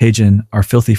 Taejin, our filthy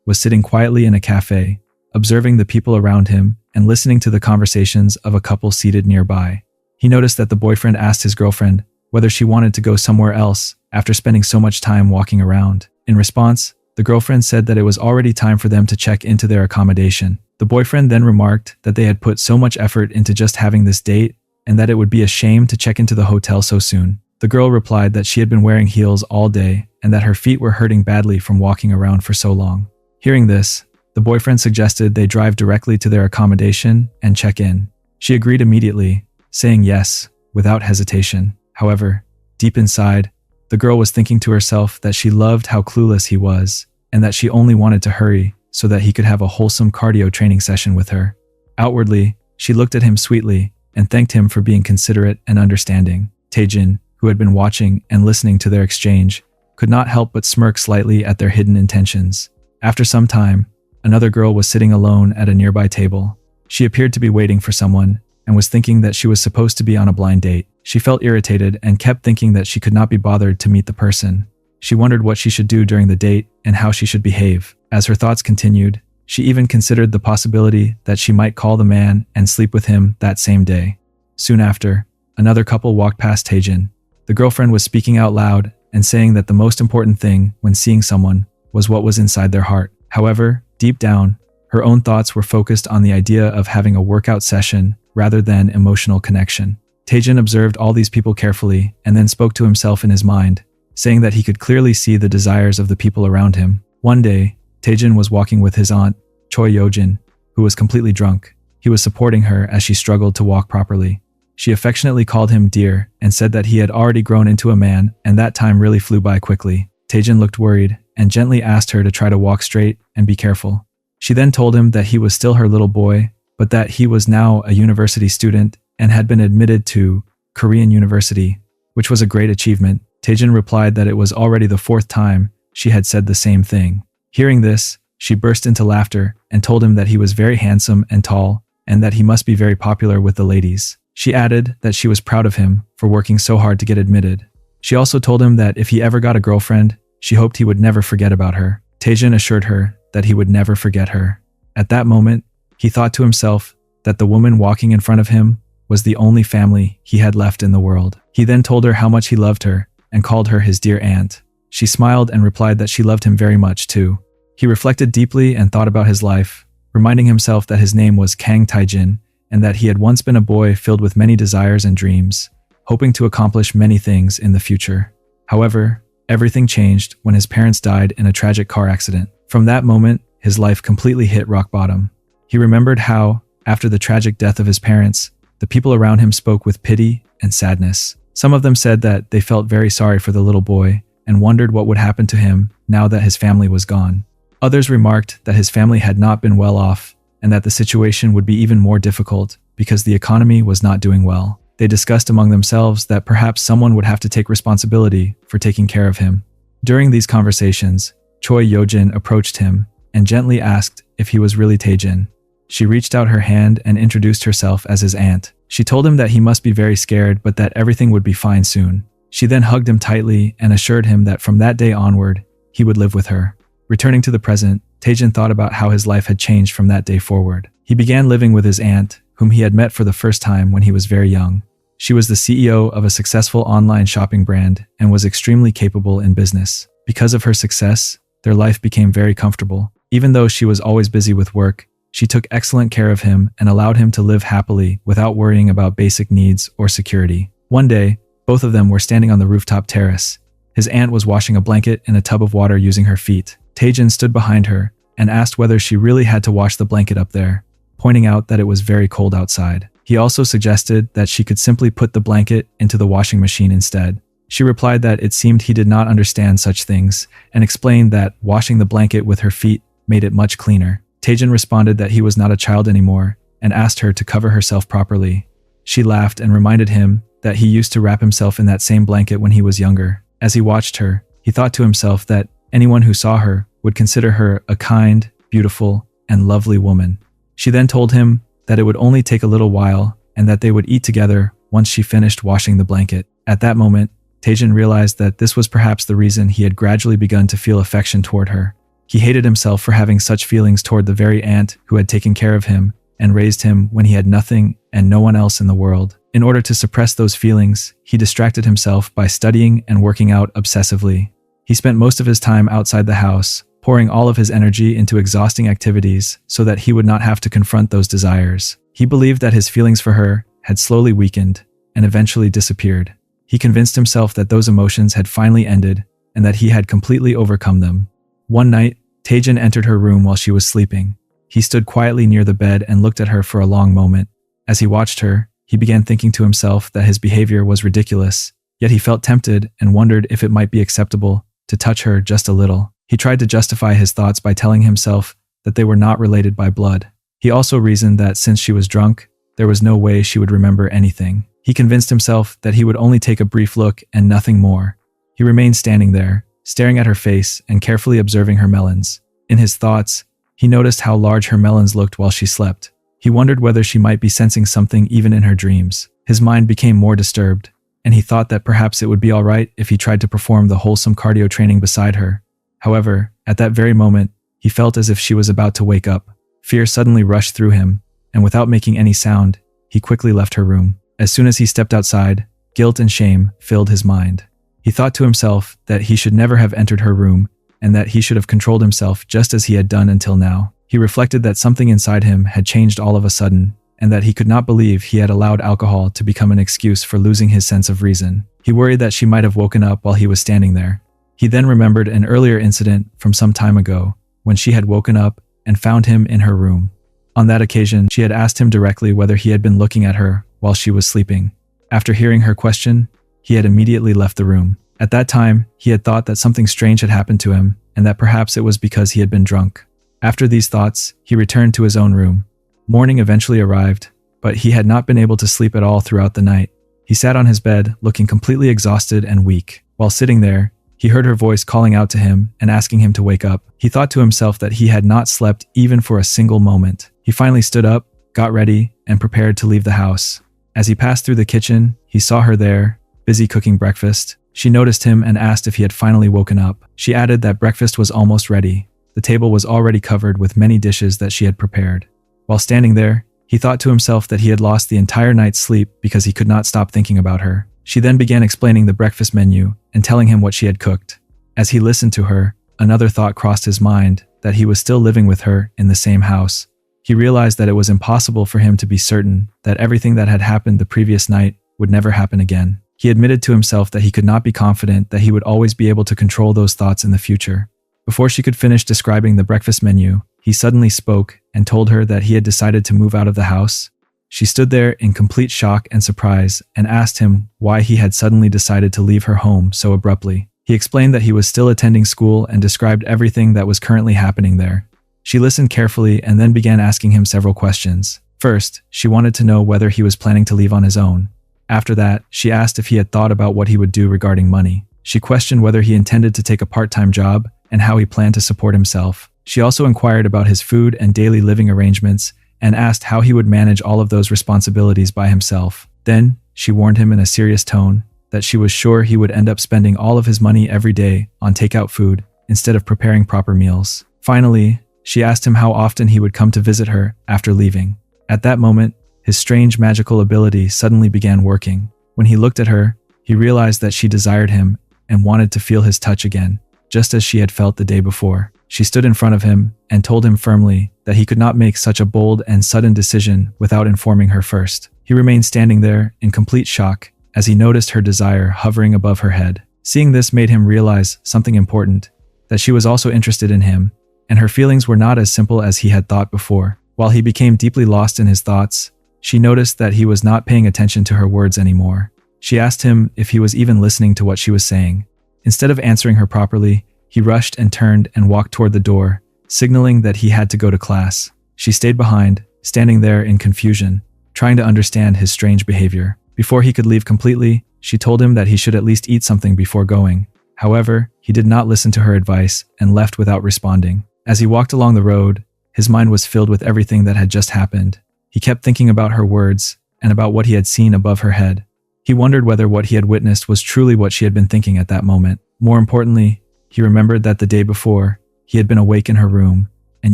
was sitting quietly in a cafe, observing the people around him and listening to the conversations of a couple seated nearby. He noticed that the boyfriend asked his girlfriend whether she wanted to go somewhere else after spending so much time walking around. In response, the girlfriend said that it was already time for them to check into their accommodation. The boyfriend then remarked that they had put so much effort into just having this date and that it would be a shame to check into the hotel so soon. The girl replied that she had been wearing heels all day and that her feet were hurting badly from walking around for so long. Hearing this, the boyfriend suggested they drive directly to their accommodation and check in. She agreed immediately, saying yes, without hesitation. However, deep inside, the girl was thinking to herself that she loved how clueless he was and that she only wanted to hurry so that he could have a wholesome cardio training session with her. Outwardly, she looked at him sweetly and thanked him for being considerate and understanding. Taejin, who had been watching and listening to their exchange, could not help but smirk slightly at their hidden intentions. After some time, another girl was sitting alone at a nearby table. She appeared to be waiting for someone and was thinking that she was supposed to be on a blind date. She felt irritated and kept thinking that she could not be bothered to meet the person. She wondered what she should do during the date and how she should behave. As her thoughts continued, she even considered the possibility that she might call the man and sleep with him that same day. Soon after, another couple walked past Taejin. The girlfriend was speaking out loud and saying that the most important thing when seeing someone was what was inside their heart. However, deep down, her own thoughts were focused on the idea of having a workout session rather than emotional connection. Taejin observed all these people carefully and then spoke to himself in his mind, saying that he could clearly see the desires of the people around him. One day, Taejin was walking with his aunt, Choi Yojin, who was completely drunk. He was supporting her as she struggled to walk properly. She affectionately called him dear and said that he had already grown into a man and that time really flew by quickly. Taejin looked worried and gently asked her to try to walk straight and be careful. She then told him that he was still her little boy, but that he was now a university student and had been admitted to Korean University, which was a great achievement. Taejin replied that it was already the 4th time she had said the same thing. Hearing this, she burst into laughter and told him that he was very handsome and tall and that he must be very popular with the ladies. She added that she was proud of him for working so hard to get admitted. She also told him that if he ever got a girlfriend, she hoped he would never forget about her. Taejin assured her that he would never forget her. At that moment, he thought to himself that the woman walking in front of him was the only family he had left in the world. He then told her how much he loved her and called her his dear aunt. She smiled and replied that she loved him very much too. He reflected deeply and thought about his life, reminding himself that his name was Kang Taejin and that he had once been a boy filled with many desires and dreams, hoping to accomplish many things in the future. However, everything changed when his parents died in a tragic car accident. From that moment, his life completely hit rock bottom. He remembered how, after the tragic death of his parents, the people around him spoke with pity and sadness. Some of them said that they felt very sorry for the little boy and wondered what would happen to him now that his family was gone. Others remarked that his family had not been well off and that the situation would be even more difficult because the economy was not doing well. They discussed among themselves that perhaps someone would have to take responsibility for taking care of him. During these conversations, Choi Yojin approached him and gently asked if he was really Taejin. She reached out her hand and introduced herself as his aunt. She told him that he must be very scared but that everything would be fine soon. She then hugged him tightly and assured him that from that day onward, he would live with her. Returning to the present, Taejin thought about how his life had changed from that day forward. He began living with his aunt, whom he had met for the first time when he was very young. She was the CEO of a successful online shopping brand and was extremely capable in business. Because of her success, their life became very comfortable. Even though she was always busy with work, she took excellent care of him and allowed him to live happily without worrying about basic needs or security. One day, both of them were standing on the rooftop terrace. His aunt was washing a blanket in a tub of water using her feet. Taejin stood behind her and asked whether she really had to wash the blanket up there, pointing out that it was very cold outside. He also suggested that she could simply put the blanket into the washing machine instead. She replied that it seemed he did not understand such things and explained that washing the blanket with her feet made it much cleaner. Taejin responded that he was not a child anymore and asked her to cover herself properly. She laughed and reminded him that he used to wrap himself in that same blanket when he was younger. As he watched her, he thought to himself that anyone who saw her would consider her a kind, beautiful, and lovely woman. She then told him that it would only take a little while and that they would eat together once she finished washing the blanket. At that moment, Taejin realized that this was perhaps the reason he had gradually begun to feel affection toward her. He hated himself for having such feelings toward the very aunt who had taken care of him and raised him when he had nothing and no one else in the world. In order to suppress those feelings, he distracted himself by studying and working out obsessively. He spent most of his time outside the house, pouring all of his energy into exhausting activities so that he would not have to confront those desires. He believed that his feelings for her had slowly weakened and eventually disappeared. He convinced himself that those emotions had finally ended and that he had completely overcome them. One night, Taejin entered her room while she was sleeping. He stood quietly near the bed and looked at her for a long moment. As he watched her, he began thinking to himself that his behavior was ridiculous, yet he felt tempted and wondered if it might be acceptable to touch her just a little. He tried to justify his thoughts by telling himself that they were not related by blood. He also reasoned that since she was drunk, there was no way she would remember anything. He convinced himself that he would only take a brief look and nothing more. He remained standing there, staring at her face and carefully observing her melons. In his thoughts, he noticed how large her melons looked while she slept. He wondered whether she might be sensing something even in her dreams. His mind became more disturbed, and he thought that perhaps it would be alright if he tried to perform the wholesome cardio training beside her. However, at that very moment, he felt as if she was about to wake up. Fear suddenly rushed through him, and without making any sound, he quickly left her room. As soon as he stepped outside, guilt and shame filled his mind. He thought to himself that he should never have entered her room and that he should have controlled himself just as he had done until now. He reflected that something inside him had changed all of a sudden and that he could not believe he had allowed alcohol to become an excuse for losing his sense of reason. He worried that she might have woken up while he was standing there. He then remembered an earlier incident from some time ago when she had woken up and found him in her room. On that occasion, she had asked him directly whether he had been looking at her while she was sleeping. After hearing her question, he had immediately left the room. At that time, he had thought that something strange had happened to him and that perhaps it was because he had been drunk. After these thoughts, he returned to his own room. Morning eventually arrived, but he had not been able to sleep at all throughout the night. He sat on his bed, looking completely exhausted and weak. While sitting there, he heard her voice calling out to him and asking him to wake up. He thought to himself that he had not slept even for a single moment. He finally stood up, got ready, and prepared to leave the house. As he passed through the kitchen, he saw her there, busy cooking breakfast. She noticed him and asked if he had finally woken up. She added that breakfast was almost ready. The table was already covered with many dishes that she had prepared. While standing there, he thought to himself that he had lost the entire night's sleep because he could not stop thinking about her. She then began explaining the breakfast menu and telling him what she had cooked. As he listened to her, another thought crossed his mind that he was still living with her in the same house. He realized that it was impossible for him to be certain that everything that had happened the previous night would never happen again. He admitted to himself that he could not be confident that he would always be able to control those thoughts in the future. Before she could finish describing the breakfast menu, he suddenly spoke and told her that he had decided to move out of the house. She stood there in complete shock and surprise and asked him why he had suddenly decided to leave her home so abruptly. He explained that he was still attending school and described everything that was currently happening there. She listened carefully and then began asking him several questions. First, she wanted to know whether he was planning to leave on his own. After that, she asked if he had thought about what he would do regarding money. She questioned whether he intended to take a part-time job and how he planned to support himself. She also inquired about his food and daily living arrangements and asked how he would manage all of those responsibilities by himself. Then, she warned him in a serious tone that she was sure he would end up spending all of his money every day on takeout food instead of preparing proper meals. Finally, she asked him how often he would come to visit her after leaving. At that moment, his strange magical ability suddenly began working. When he looked at her, he realized that she desired him and wanted to feel his touch again, just as she had felt the day before. She stood in front of him and told him firmly that he could not make such a bold and sudden decision without informing her first. He remained standing there in complete shock as he noticed her desire hovering above her head. Seeing this made him realize something important, that she was also interested in him, and her feelings were not as simple as he had thought before. While he became deeply lost in his thoughts, she noticed that he was not paying attention to her words anymore. She asked him if he was even listening to what she was saying. Instead of answering her properly, he rushed and turned and walked toward the door, signaling that he had to go to class. She stayed behind, standing there in confusion, trying to understand his strange behavior. Before he could leave completely, she told him that he should at least eat something before going. However, he did not listen to her advice and left without responding. As he walked along the road, his mind was filled with everything that had just happened. He kept thinking about her words and about what he had seen above her head. He wondered whether what he had witnessed was truly what she had been thinking at that moment. More importantly, he remembered that the day before, he had been awake in her room, and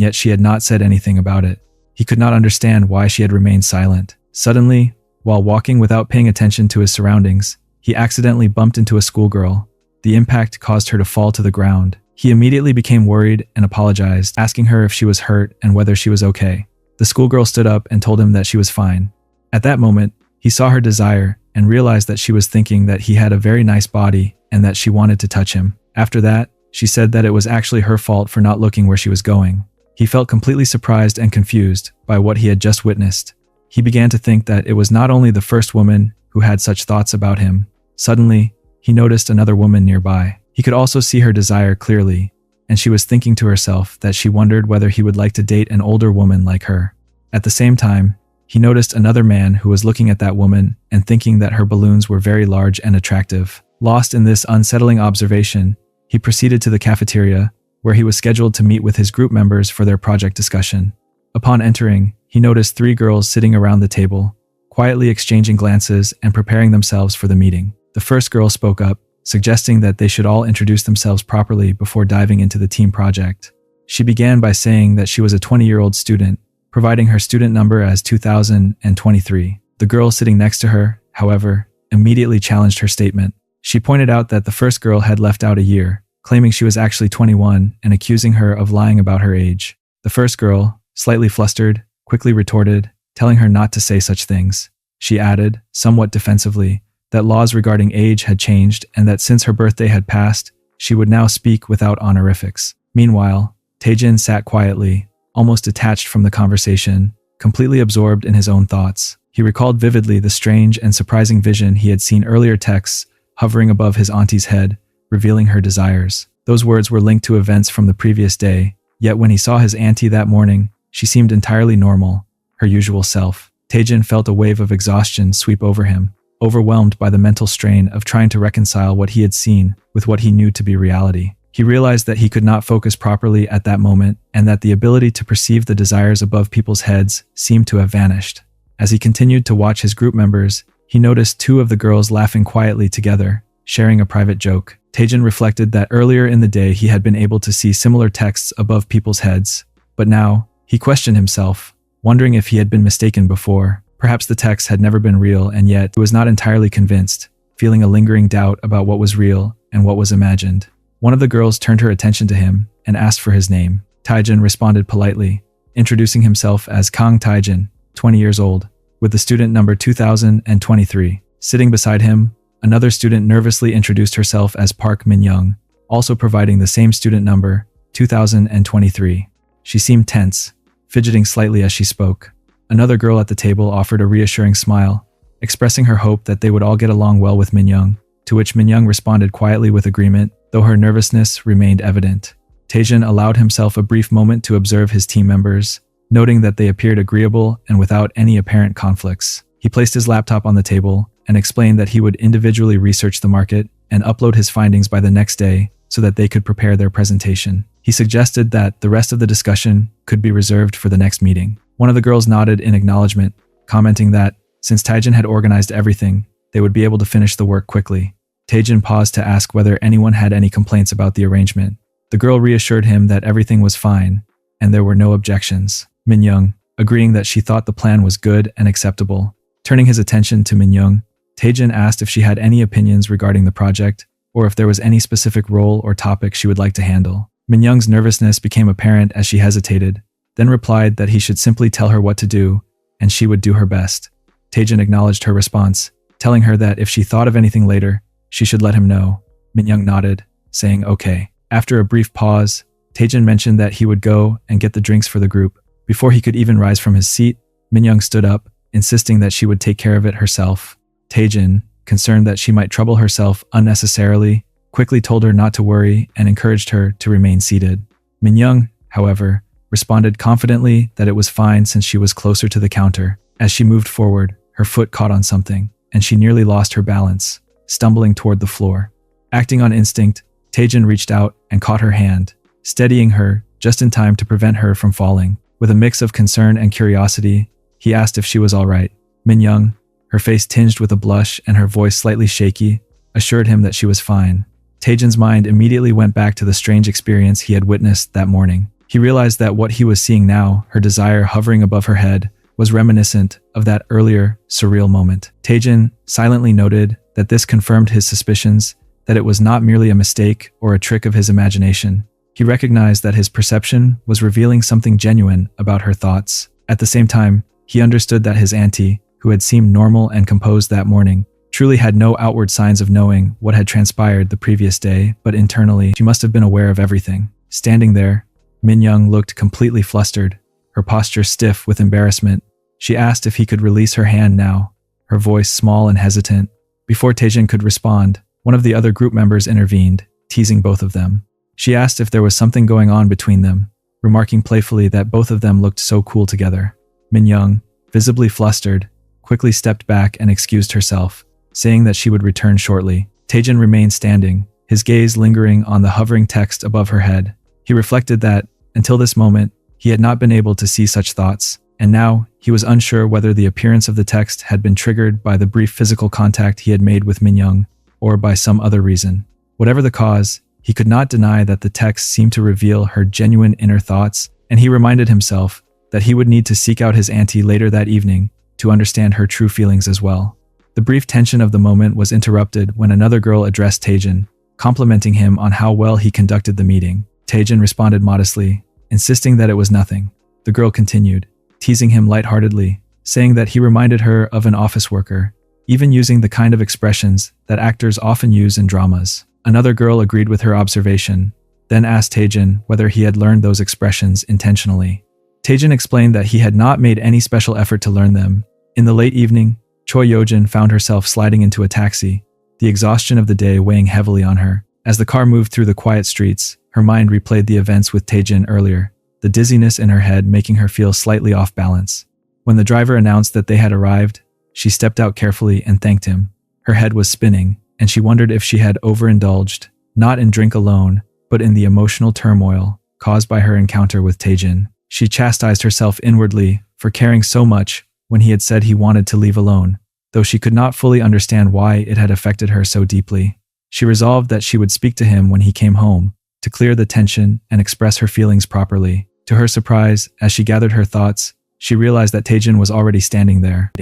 yet she had not said anything about it. He could not understand why she had remained silent. Suddenly, while walking without paying attention to his surroundings, he accidentally bumped into a schoolgirl. The impact caused her to fall to the ground. He immediately became worried and apologized, asking her if she was hurt and whether she was okay. The schoolgirl stood up and told him that she was fine. At that moment, he saw her desire and realized that she was thinking that he had a very nice body and that she wanted to touch him. After that, she said that it was actually her fault for not looking where she was going. He felt completely surprised and confused by what he had just witnessed. He began to think that it was not only the first woman who had such thoughts about him. Suddenly, he noticed another woman nearby. He could also see her desire clearly, and she was thinking to herself that she wondered whether he would like to date an older woman like her. At the same time, he noticed another man who was looking at that woman and thinking that her balloons were very large and attractive. Lost in this unsettling observation, he proceeded to the cafeteria, where he was scheduled to meet with his group members for their project discussion. Upon entering, he noticed 3 girls sitting around the table, quietly exchanging glances and preparing themselves for the meeting. The first girl spoke up, suggesting that they should all introduce themselves properly before diving into the team project. She began by saying that she was a 20-year-old student, providing her student number as 2023. The girl sitting next to her, however, immediately challenged her statement. She pointed out that the first girl had left out a year, claiming she was actually 21 and accusing her of lying about her age. The first girl, slightly flustered, quickly retorted, telling her not to say such things. She added, somewhat defensively, that laws regarding age had changed and that since her birthday had passed, she would now speak without honorifics. Meanwhile, Taejin sat quietly, almost detached from the conversation, completely absorbed in his own thoughts. He recalled vividly the strange and surprising vision he had seen earlier, texts hovering above his auntie's head, revealing her desires. Those words were linked to events from the previous day, yet when he saw his auntie that morning, she seemed entirely normal, her usual self. Taejin felt a wave of exhaustion sweep over him, overwhelmed by the mental strain of trying to reconcile what he had seen with what he knew to be reality. He realized that he could not focus properly at that moment and that the ability to perceive the desires above people's heads seemed to have vanished. As he continued to watch his group members, he noticed 2 of the girls laughing quietly together, sharing a private joke. Taejin reflected that earlier in the day he had been able to see similar texts above people's heads, but now, he questioned himself, wondering if he had been mistaken before. Perhaps the text had never been real, and yet he was not entirely convinced, feeling a lingering doubt about what was real and what was imagined. One of the girls turned her attention to him and asked for his name. Taejin responded politely, introducing himself as Kang Taejin, 20 years old, with the student number 2023. Sitting beside him, another student nervously introduced herself as Park Minyong, also providing the same student number, 2023. She seemed tense, fidgeting slightly as she spoke. Another girl at the table offered a reassuring smile, expressing her hope that they would all get along well with Minyong, to which Minyong responded quietly with agreement, though her nervousness remained evident. Taejin allowed himself a brief moment to observe his team members, noting that they appeared agreeable and without any apparent conflicts. He placed his laptop on the table and explained that he would individually research the market and upload his findings by the next day so that they could prepare their presentation. He suggested that the rest of the discussion could be reserved for the next meeting. One of the girls nodded in acknowledgement, commenting that, since Taejin had organized everything, they would be able to finish the work quickly. Taejin paused to ask whether anyone had any complaints about the arrangement. The girl reassured him that everything was fine, and there were no objections. Minyong, agreeing that she thought the plan was good and acceptable. Turning his attention to Minyong, Taejin asked if she had any opinions regarding the project, or if there was any specific role or topic she would like to handle. Minyong's nervousness became apparent as she hesitated, then replied that he should simply tell her what to do, and she would do her best. Taejin acknowledged her response, telling her that if she thought of anything later, she should let him know. Minyong nodded, saying okay. After a brief pause, Taejin mentioned that he would go and get the drinks for the group. Before he could even rise from his seat, Minyong stood up, insisting that she would take care of it herself. Taejin, concerned that she might trouble herself unnecessarily, quickly told her not to worry and encouraged her to remain seated. Minyong, however, responded confidently that it was fine since she was closer to the counter. As she moved forward, her foot caught on something, and she nearly lost her balance, stumbling toward the floor. Acting on instinct, Taejin reached out and caught her hand, steadying her just in time to prevent her from falling. With a mix of concern and curiosity, he asked if she was all right. Minyong, her Her face tinged with a blush and her voice slightly shaky, assured him that she was fine. Taejin's mind immediately went back to the strange experience he had witnessed that morning. He realized that what he was seeing now, her desire hovering above her head, was reminiscent of that earlier, surreal moment. Taejin silently noted that this confirmed his suspicions that it was not merely a mistake or a trick of his imagination. He recognized that his perception was revealing something genuine about her thoughts. At the same time, he understood that his auntie, who had seemed normal and composed that morning, truly had no outward signs of knowing what had transpired the previous day, but internally, she must have been aware of everything. Standing there, Minyong looked completely flustered, her posture stiff with embarrassment. She asked if he could release her hand now, her voice small and hesitant. Before Taejin could respond, one of the other group members intervened, teasing both of them. She asked if there was something going on between them, remarking playfully that both of them looked so cool together. Minyong, visibly flustered, quickly stepped back and excused herself, saying that she would return shortly. Taejin remained standing, his gaze lingering on the hovering text above her head. He reflected that, until this moment, he had not been able to see such thoughts, and now he was unsure whether the appearance of the text had been triggered by the brief physical contact he had made with Minyong, or by some other reason. Whatever the cause, he could not deny that the text seemed to reveal her genuine inner thoughts, and he reminded himself that he would need to seek out his auntie later that evening to understand her true feelings as well. The brief tension of the moment was interrupted when another girl addressed Taejin, complimenting him on how well he conducted the meeting. Taejin responded modestly, insisting that it was nothing. The girl continued, teasing him lightheartedly, saying that he reminded her of an office worker, even using the kind of expressions that actors often use in dramas. Another girl agreed with her observation, then asked Taejin whether he had learned those expressions intentionally. Taejin explained that he had not made any special effort to learn them. In the late evening, Choi Yojin found herself sliding into a taxi, the exhaustion of the day weighing heavily on her. As the car moved through the quiet streets, her mind replayed the events with Taejin earlier, the dizziness in her head making her feel slightly off balance. When the driver announced that they had arrived, she stepped out carefully and thanked him. Her head was spinning, and she wondered if she had overindulged, not in drink alone, but in the emotional turmoil caused by her encounter with Taejin. She chastised herself inwardly for caring so much when he had said he wanted to leave alone, though she could not fully understand why it had affected her so deeply. She resolved that she would speak to him when he came home, to clear the tension and express her feelings properly. To her surprise, as she gathered her thoughts, she realized that Taejin was already standing there.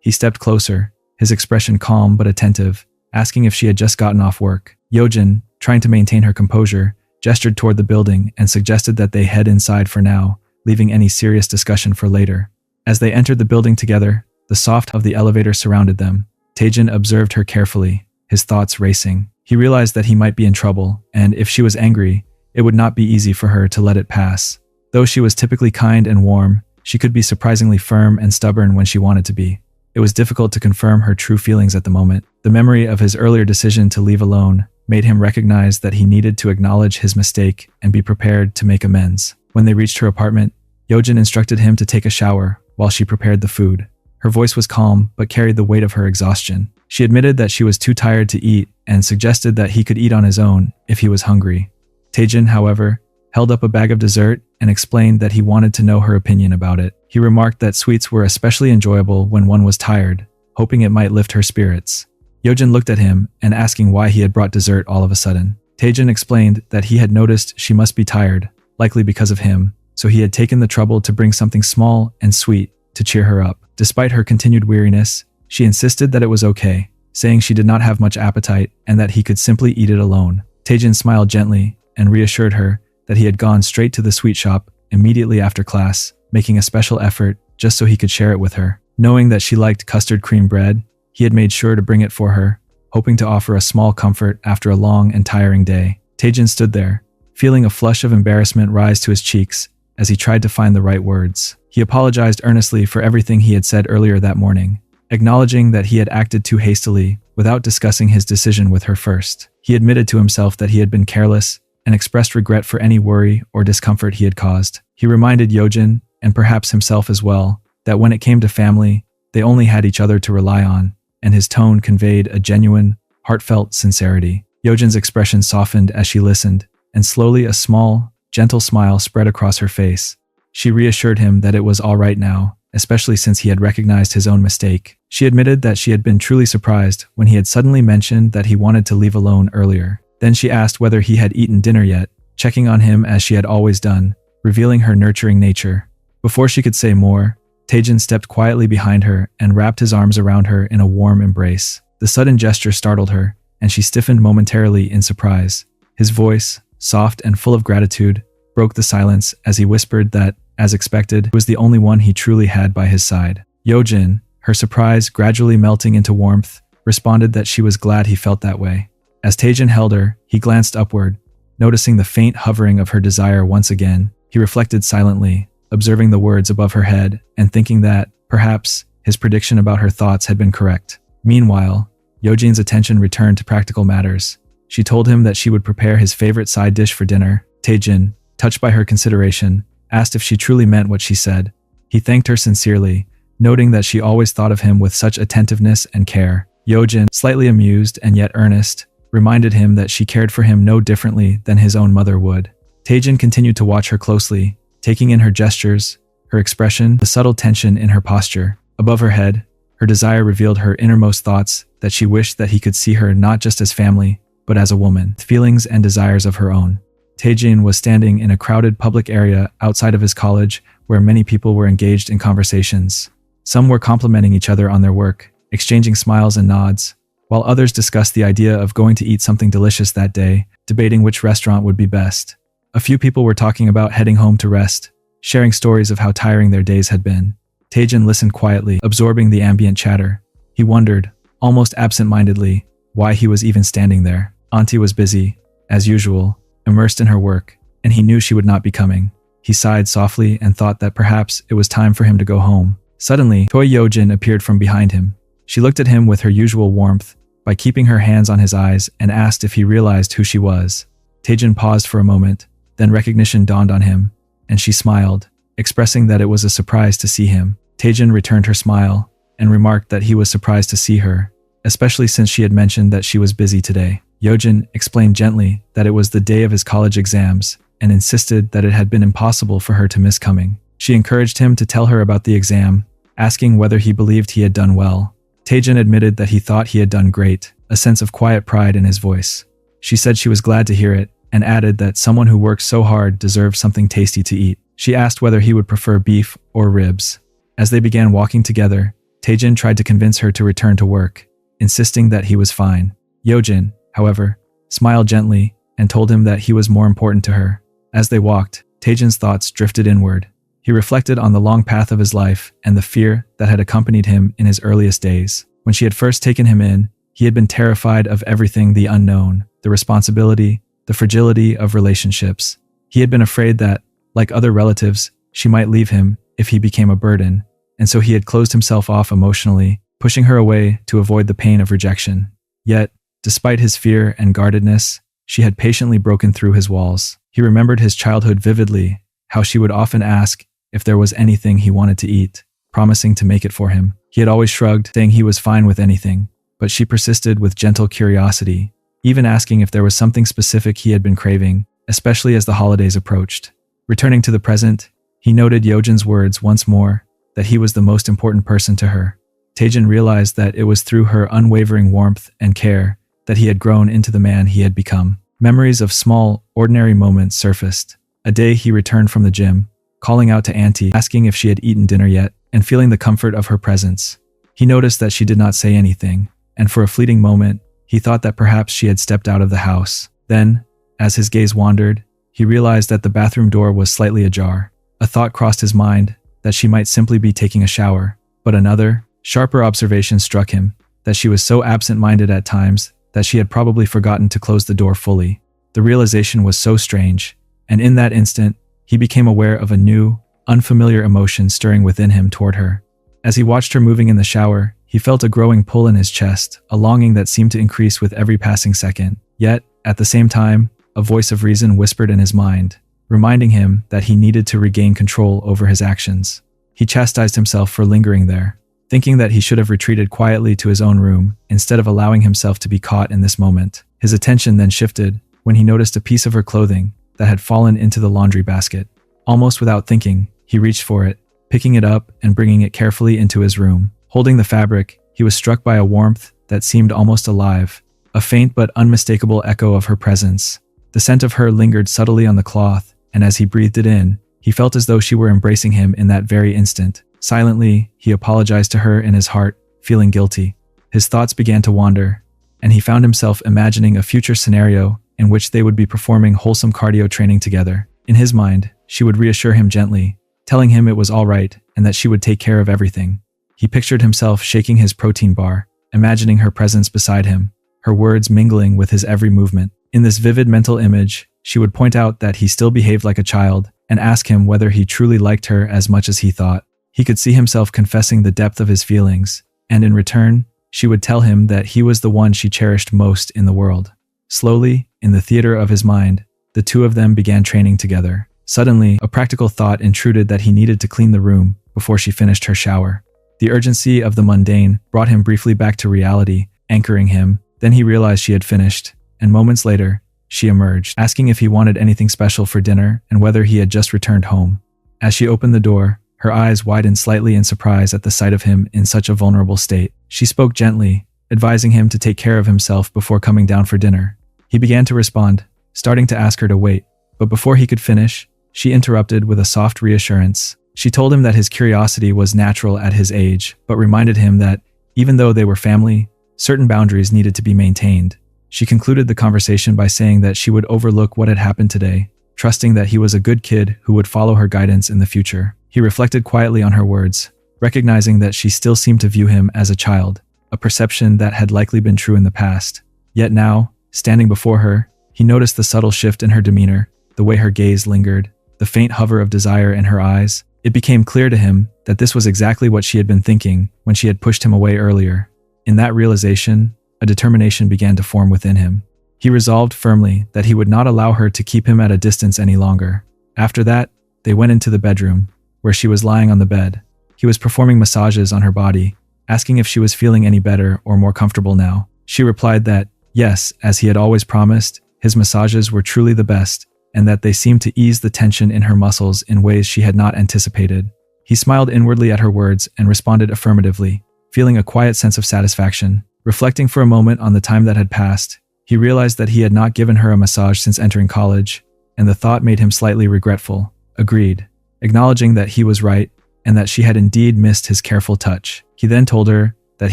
He stepped closer, his expression calm but attentive, asking if she had just gotten off work. Yojin, trying to maintain her composure, gestured toward the building and suggested that they head inside for now, leaving any serious discussion for later. As they entered the building together, the soft of the elevator surrounded them. Taejin observed her carefully, his thoughts racing. He realized that he might be in trouble, and if she was angry, it would not be easy for her to let it pass. Though she was typically kind and warm, she could be surprisingly firm and stubborn when she wanted to be. It was difficult to confirm her true feelings at the moment. The memory of his earlier decision to leave alone made him recognize that he needed to acknowledge his mistake and be prepared to make amends. When they reached her apartment, Yojin instructed him to take a shower while she prepared the food. Her voice was calm but carried the weight of her exhaustion. She admitted that she was too tired to eat and suggested that he could eat on his own if he was hungry. Taejin, however, held up a bag of dessert and explained that he wanted to know her opinion about it. He remarked that sweets were especially enjoyable when one was tired, hoping it might lift her spirits. Yojin looked at him and asking why he had brought dessert all of a sudden. Taejin explained that he had noticed she must be tired, likely because of him, so he had taken the trouble to bring something small and sweet to cheer her up. Despite her continued weariness, she insisted that it was okay, saying she did not have much appetite and that he could simply eat it alone. Taejin smiled gently and reassured her that he had gone straight to the sweet shop immediately after class, making a special effort just so he could share it with her. Knowing that she liked custard cream bread, he had made sure to bring it for her, hoping to offer a small comfort after a long and tiring day. Taejin stood there, feeling a flush of embarrassment rise to his cheeks as he tried to find the right words. He apologized earnestly for everything he had said earlier that morning, acknowledging that he had acted too hastily without discussing his decision with her first. He admitted to himself that he had been careless and expressed regret for any worry or discomfort he had caused. He reminded Yojin, and perhaps himself as well, that when it came to family, they only had each other to rely on, and his tone conveyed a genuine, heartfelt sincerity. Yojin's expression softened as she listened, and slowly a small, gentle smile spread across her face. She reassured him that it was all right now, especially since he had recognized his own mistake. She admitted that she had been truly surprised when he had suddenly mentioned that he wanted to leave alone earlier. Then she asked whether he had eaten dinner yet, checking on him as she had always done, revealing her nurturing nature. Before she could say more, Taejin stepped quietly behind her and wrapped his arms around her in a warm embrace. The sudden gesture startled her, and she stiffened momentarily in surprise. His voice, soft and full of gratitude, broke the silence as he whispered that, as expected, he was the only one he truly had by his side. Yeojin, her surprise gradually melting into warmth, responded that she was glad he felt that way. As Taejin held her, he glanced upward, noticing the faint hovering of her desire once again. He reflected silently, observing the words above her head and thinking that, perhaps, his prediction about her thoughts had been correct. Meanwhile, Yeojin's attention returned to practical matters. She told him that she would prepare his favorite side dish for dinner. Taejin, touched by her consideration, asked if she truly meant what she said. He thanked her sincerely, noting that she always thought of him with such attentiveness and care. Yeojin, slightly amused and yet earnest, reminded him that she cared for him no differently than his own mother would. Taejin continued to watch her closely, taking in her gestures, her expression, the subtle tension in her posture. Above her head, her desire revealed her innermost thoughts that she wished that he could see her not just as family, but as a woman, with feelings and desires of her own. Taejin was standing in a crowded public area outside of his college where many people were engaged in conversations. Some were complimenting each other on their work, exchanging smiles and nods, while others discussed the idea of going to eat something delicious that day, debating which restaurant would be best. A few people were talking about heading home to rest, sharing stories of how tiring their days had been. Taejin listened quietly, absorbing the ambient chatter. He wondered, almost absent-mindedly, why he was even standing there. Aunty was busy, as usual, immersed in her work, and he knew she would not be coming. He sighed softly and thought that perhaps it was time for him to go home. Suddenly, Choi Yeojin appeared from behind him. She looked at him with her usual warmth, by keeping her hands on his eyes, and asked if he realized who she was. Taejin paused for a moment, then recognition dawned on him, and she smiled, expressing that it was a surprise to see him. Taejin returned her smile, and remarked that he was surprised to see her, especially since she had mentioned that she was busy today. Yeojin explained gently that it was the day of his college exams, and insisted that it had been impossible for her to miss coming. She encouraged him to tell her about the exam, asking whether he believed he had done well. Taejin admitted that he thought he had done great, a sense of quiet pride in his voice. She said she was glad to hear it, and added that someone who works so hard deserved something tasty to eat. She asked whether he would prefer beef or ribs. As they began walking together, Taejin tried to convince her to return to work, insisting that he was fine. Yeojin, however, smiled gently and told him that he was more important to her. As they walked, Taejin's thoughts drifted inward. He reflected on the long path of his life and the fear that had accompanied him in his earliest days. When she had first taken him in, he had been terrified of everything the unknown, the responsibility, the fragility of relationships. He had been afraid that, like other relatives, she might leave him if he became a burden, and so he had closed himself off emotionally, pushing her away to avoid the pain of rejection. Yet, despite his fear and guardedness, she had patiently broken through his walls. He remembered his childhood vividly, how she would often ask if there was anything he wanted to eat, promising to make it for him. He had always shrugged, saying he was fine with anything, but she persisted with gentle curiosity, even asking if there was something specific he had been craving, especially as the holidays approached. Returning to the present, he noted Yeojin's words once more, that he was the most important person to her. Taejin realized that it was through her unwavering warmth and care that he had grown into the man he had become. Memories of small, ordinary moments surfaced. A day he returned from the gym, calling out to Aunty, asking if she had eaten dinner yet, and feeling the comfort of her presence. He noticed that she did not say anything, and for a fleeting moment, he thought that perhaps she had stepped out of the house. Then, as his gaze wandered, he realized that the bathroom door was slightly ajar. A thought crossed his mind that she might simply be taking a shower, but another, sharper observation struck him, that she was so absent-minded at times that she had probably forgotten to close the door fully. The realization was so strange, and in that instant, he became aware of a new, unfamiliar emotion stirring within him toward her. As he watched her moving in the shower, he felt a growing pull in his chest, a longing that seemed to increase with every passing second. Yet, at the same time, a voice of reason whispered in his mind, reminding him that he needed to regain control over his actions. He chastised himself for lingering there, thinking that he should have retreated quietly to his own room instead of allowing himself to be caught in this moment. His attention then shifted when he noticed a piece of her clothing that had fallen into the laundry basket. Almost without thinking, he reached for it, picking it up and bringing it carefully into his room. Holding the fabric, he was struck by a warmth that seemed almost alive, a faint but unmistakable echo of her presence. The scent of her lingered subtly on the cloth, and as he breathed it in, he felt as though she were embracing him in that very instant. Silently, he apologized to her in his heart, feeling guilty. His thoughts began to wander, and he found himself imagining a future scenario in which they would be performing wholesome cardio training together. In his mind, she would reassure him gently, telling him it was all right and that she would take care of everything. He pictured himself shaking his protein bar, imagining her presence beside him, her words mingling with his every movement. In this vivid mental image, she would point out that he still behaved like a child and ask him whether he truly liked her as much as he thought. He could see himself confessing the depth of his feelings, and in return, she would tell him that he was the one she cherished most in the world. Slowly, in the theater of his mind, the two of them began training together. Suddenly, a practical thought intruded that he needed to clean the room before she finished her shower. The urgency of the mundane brought him briefly back to reality, anchoring him. Then he realized she had finished, and moments later, she emerged, asking if he wanted anything special for dinner and whether he had just returned home. As she opened the door, her eyes widened slightly in surprise at the sight of him in such a vulnerable state. She spoke gently, advising him to take care of himself before coming down for dinner. He began to respond, starting to ask her to wait, but before he could finish, she interrupted with a soft reassurance. She told him that his curiosity was natural at his age, but reminded him that, even though they were family, certain boundaries needed to be maintained. She concluded the conversation by saying that she would overlook what had happened today, trusting that he was a good kid who would follow her guidance in the future. He reflected quietly on her words, recognizing that she still seemed to view him as a child, a perception that had likely been true in the past. Yet now, standing before her, he noticed the subtle shift in her demeanor, the way her gaze lingered, the faint hover of desire in her eyes. It became clear to him that this was exactly what she had been thinking when she had pushed him away earlier. In that realization, a determination began to form within him. He resolved firmly that he would not allow her to keep him at a distance any longer. After that, they went into the bedroom, where she was lying on the bed. He was performing massages on her body, asking if she was feeling any better or more comfortable now. She replied that, yes, as he had always promised, his massages were truly the best, and that they seemed to ease the tension in her muscles in ways she had not anticipated. He smiled inwardly at her words and responded affirmatively, feeling a quiet sense of satisfaction. Reflecting for a moment on the time that had passed, he realized that he had not given her a massage since entering college, and the thought made him slightly regretful. Agreed, acknowledging that he was right and that she had indeed missed his careful touch. He then told her that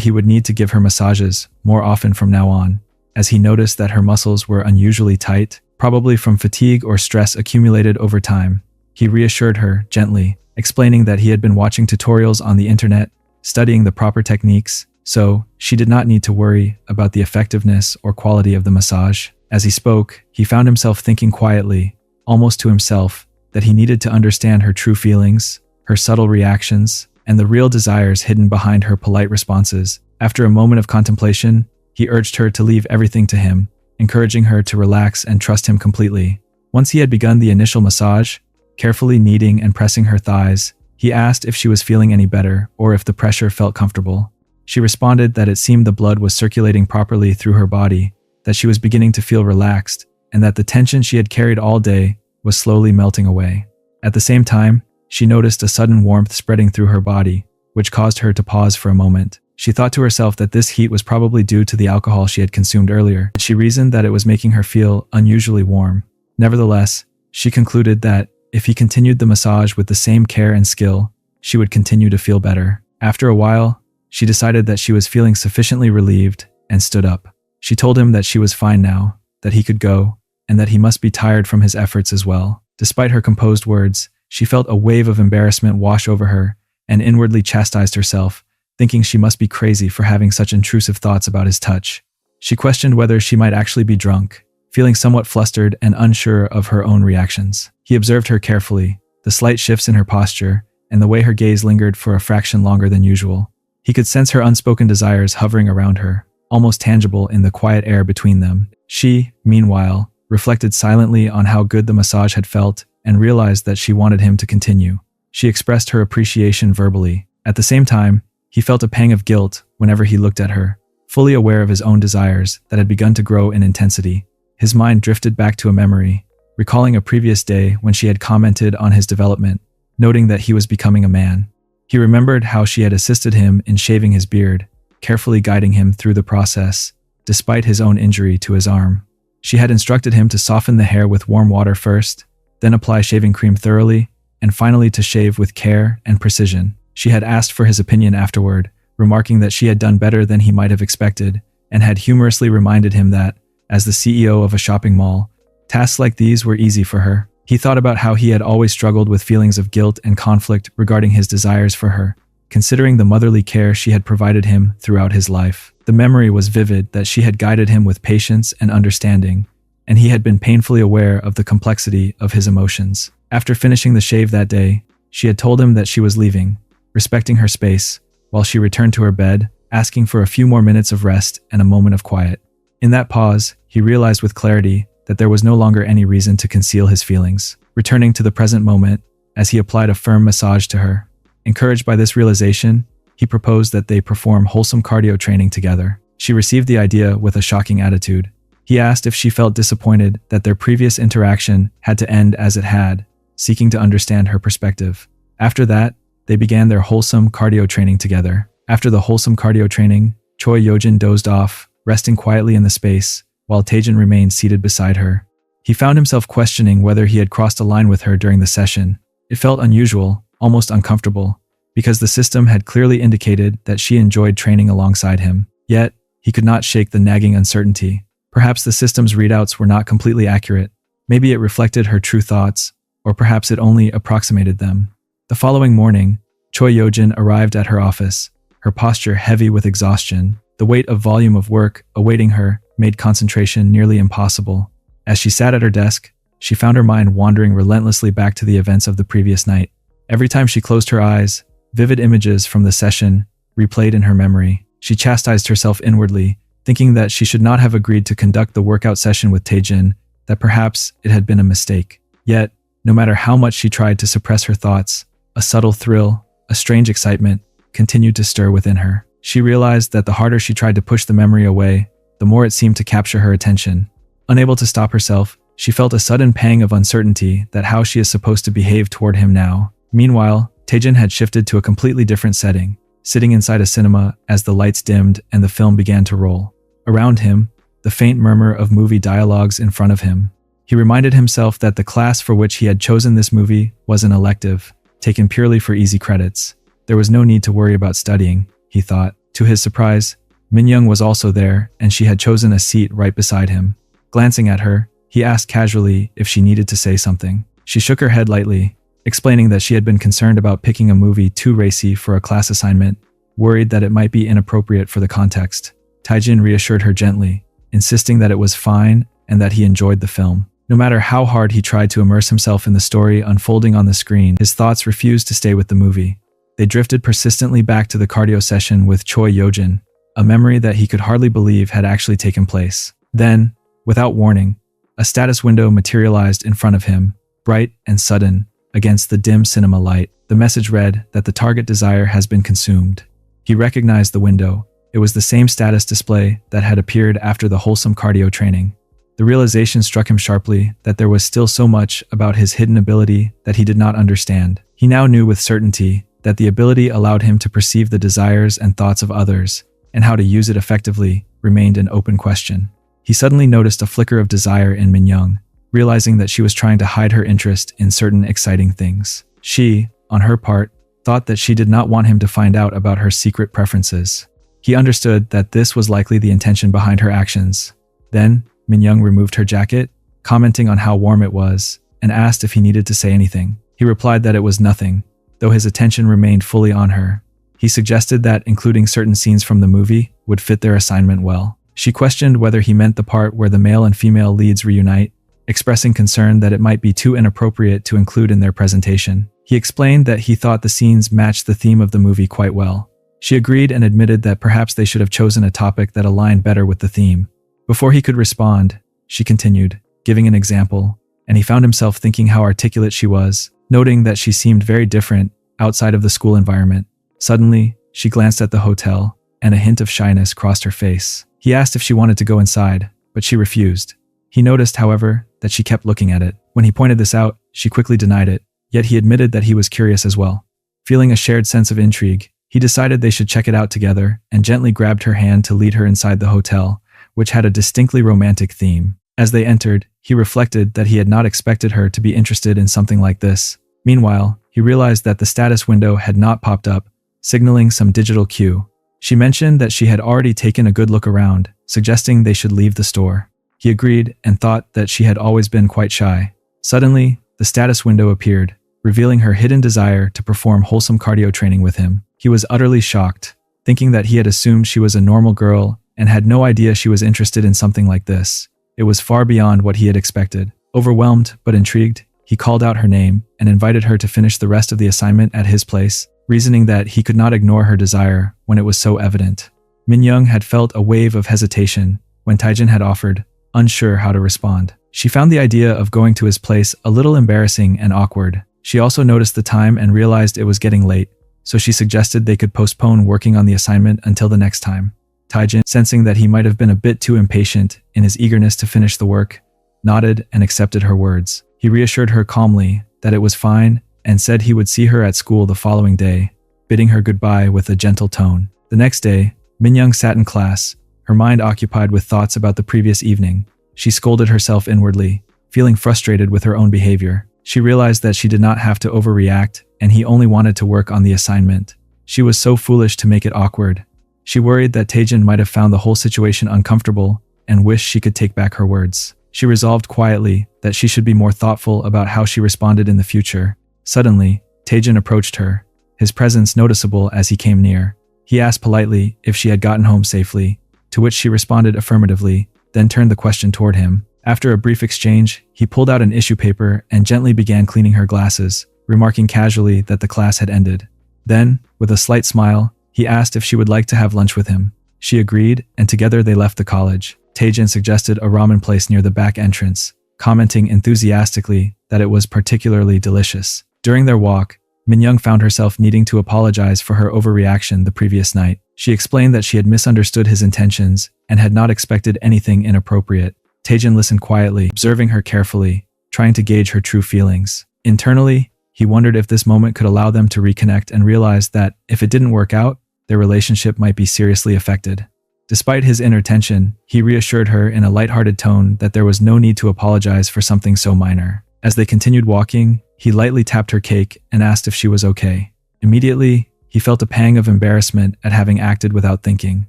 he would need to give her massages more often from now on, as he noticed that her muscles were unusually tight, probably from fatigue or stress accumulated over time. He reassured her gently, explaining that he had been watching tutorials on the internet, studying the proper techniques, so she did not need to worry about the effectiveness or quality of the massage. As he spoke, he found himself thinking quietly, almost to himself, that he needed to understand her true feelings, her subtle reactions, and the real desires hidden behind her polite responses. After a moment of contemplation, he urged her to leave everything to him, encouraging her to relax and trust him completely. Once he had begun the initial massage, carefully kneading and pressing her thighs, he asked if she was feeling any better or if the pressure felt comfortable. She responded that it seemed the blood was circulating properly through her body, that she was beginning to feel relaxed, and that the tension she had carried all day was slowly melting away. At the same time, she noticed a sudden warmth spreading through her body, which caused her to pause for a moment. She thought to herself that this heat was probably due to the alcohol she had consumed earlier. She reasoned that it was making her feel unusually warm. Nevertheless, she concluded that if he continued the massage with the same care and skill, she would continue to feel better. After a while, she decided that she was feeling sufficiently relieved and stood up. She told him that she was fine now, that he could go, and that he must be tired from his efforts as well. Despite her composed words, she felt a wave of embarrassment wash over her and inwardly chastised herself, thinking she must be crazy for having such intrusive thoughts about his touch. She questioned whether she might actually be drunk, feeling somewhat flustered and unsure of her own reactions. He observed her carefully, the slight shifts in her posture, and the way her gaze lingered for a fraction longer than usual. He could sense her unspoken desires hovering around her, almost tangible in the quiet air between them. She, meanwhile, reflected silently on how good the massage had felt and realized that she wanted him to continue. She expressed her appreciation verbally. At the same time, he felt a pang of guilt whenever he looked at her, fully aware of his own desires that had begun to grow in intensity. His mind drifted back to a memory, recalling a previous day when she had commented on his development, noting that he was becoming a man. He remembered how she had assisted him in shaving his beard, carefully guiding him through the process, despite his own injury to his arm. She had instructed him to soften the hair with warm water first, then apply shaving cream thoroughly, and finally to shave with care and precision. She had asked for his opinion afterward, remarking that she had done better than he might have expected, and had humorously reminded him that, as the CEO of a shopping mall, tasks like these were easy for her. He thought about how he had always struggled with feelings of guilt and conflict regarding his desires for her, considering the motherly care she had provided him throughout his life. The memory was vivid that she had guided him with patience and understanding, and he had been painfully aware of the complexity of his emotions. After finishing the shave that day, she had told him that she was leaving, respecting her space, while she returned to her bed, asking for a few more minutes of rest and a moment of quiet. In that pause, he realized with clarity that there was no longer any reason to conceal his feelings. Returning to the present moment, as he applied a firm massage to her. Encouraged by this realization, he proposed that they perform wholesome cardio training together. She received the idea with a shocking attitude. He asked if she felt disappointed that their previous interaction had to end as it had, seeking to understand her perspective. After that, they began their wholesome cardio training together. After the wholesome cardio training, Choi Yojin dozed off, resting quietly in the space, while Taejin remained seated beside her. He found himself questioning whether he had crossed a line with her during the session. It felt unusual, almost uncomfortable, because the system had clearly indicated that she enjoyed training alongside him. Yet, he could not shake the nagging uncertainty. Perhaps the system's readouts were not completely accurate. Maybe it reflected her true thoughts, or perhaps it only approximated them. The following morning, Choi Yojin arrived at her office, her posture heavy with exhaustion. The weight of volume of work awaiting her made concentration nearly impossible. As she sat at her desk, she found her mind wandering relentlessly back to the events of the previous night. Every time she closed her eyes, vivid images from the session replayed in her memory. She chastised herself inwardly, thinking that she should not have agreed to conduct the workout session with Taejin, that perhaps it had been a mistake. Yet, no matter how much she tried to suppress her thoughts, a subtle thrill, a strange excitement, continued to stir within her. She realized that the harder she tried to push the memory away, the more it seemed to capture her attention. Unable to stop herself, she felt a sudden pang of uncertainty that how she is supposed to behave toward him now. Meanwhile, Taejin had shifted to a completely different setting, sitting inside a cinema as the lights dimmed and the film began to roll. Around him, the faint murmur of movie dialogues in front of him. He reminded himself that the class for which he had chosen this movie was an elective, taken purely for easy credits. There was no need to worry about studying, he thought. To his surprise, Minyong was also there, and she had chosen a seat right beside him. Glancing at her, he asked casually if she needed to say something. She shook her head lightly, explaining that she had been concerned about picking a movie too racy for a class assignment, worried that it might be inappropriate for the context. Taejin reassured her gently, insisting that it was fine and that he enjoyed the film. No matter how hard he tried to immerse himself in the story unfolding on the screen, his thoughts refused to stay with the movie. They drifted persistently back to the cardio session with Choi Yojin, a memory that he could hardly believe had actually taken place. Then, without warning, a status window materialized in front of him, bright and sudden, against the dim cinema light. The message read that the target desire has been consumed. He recognized the window. It was the same status display that had appeared after the wholesome cardio training. The realization struck him sharply that there was still so much about his hidden ability that he did not understand. He now knew with certainty that the ability allowed him to perceive the desires and thoughts of others, and how to use it effectively remained an open question. He suddenly noticed a flicker of desire in Minyong, realizing that she was trying to hide her interest in certain exciting things. She, on her part, thought that she did not want him to find out about her secret preferences. He understood that this was likely the intention behind her actions. Then, Minyong removed her jacket, commenting on how warm it was, and asked if he needed to say anything. He replied that it was nothing, though his attention remained fully on her. He suggested that including certain scenes from the movie would fit their assignment well. She questioned whether he meant the part where the male and female leads reunite, expressing concern that it might be too inappropriate to include in their presentation. He explained that he thought the scenes matched the theme of the movie quite well. She agreed and admitted that perhaps they should have chosen a topic that aligned better with the theme. Before he could respond, she continued, giving an example, and he found himself thinking how articulate she was, noting that she seemed very different outside of the school environment. Suddenly, she glanced at the hotel, and a hint of shyness crossed her face. He asked if she wanted to go inside, but she refused. He noticed, however, that she kept looking at it. When he pointed this out, she quickly denied it, yet he admitted that he was curious as well. Feeling a shared sense of intrigue, he decided they should check it out together and gently grabbed her hand to lead her inside the hotel, which had a distinctly romantic theme. As they entered, he reflected that he had not expected her to be interested in something like this. Meanwhile, he realized that the status window had not popped up, signaling some digital cue. She mentioned that she had already taken a good look around, suggesting they should leave the store. He agreed and thought that she had always been quite shy. Suddenly, the status window appeared, revealing her hidden desire to perform wholesome cardio training with him. He was utterly shocked, thinking that he had assumed she was a normal girl and had no idea she was interested in something like this. It was far beyond what he had expected. Overwhelmed but intrigued, he called out her name and invited her to finish the rest of the assignment at his place, reasoning that he could not ignore her desire when it was so evident. Minyong had felt a wave of hesitation when Taejin had offered, unsure how to respond. She found the idea of going to his place a little embarrassing and awkward. She also noticed the time and realized it was getting late, so she suggested they could postpone working on the assignment until the next time. Taejin, sensing that he might have been a bit too impatient in his eagerness to finish the work, nodded and accepted her words. He reassured her calmly that it was fine and said he would see her at school the following day, bidding her goodbye with a gentle tone. The next day, Minyong sat in class, her mind occupied with thoughts about the previous evening. She scolded herself inwardly, feeling frustrated with her own behavior. She realized that she did not have to overreact and he only wanted to work on the assignment. She was so foolish to make it awkward. She worried that Taejin might have found the whole situation uncomfortable and wished she could take back her words. She resolved quietly that she should be more thoughtful about how she responded in the future. Suddenly, Taejin approached her, his presence noticeable as he came near. He asked politely if she had gotten home safely, to which she responded affirmatively, then turned the question toward him. After a brief exchange, he pulled out an issue paper and gently began cleaning her glasses, remarking casually that the class had ended. Then, with a slight smile, he asked if she would like to have lunch with him. She agreed, and together they left the college. Taejin suggested a ramen place near the back entrance, commenting enthusiastically that it was particularly delicious. During their walk, Minyong found herself needing to apologize for her overreaction the previous night. She explained that she had misunderstood his intentions and had not expected anything inappropriate. Taejin listened quietly, observing her carefully, trying to gauge her true feelings. Internally, he wondered if this moment could allow them to reconnect and realized that, if it didn't work out, their relationship might be seriously affected. Despite his inner tension, he reassured her in a lighthearted tone that there was no need to apologize for something so minor. As they continued walking, he lightly tapped her cake and asked if she was okay. Immediately, he felt a pang of embarrassment at having acted without thinking.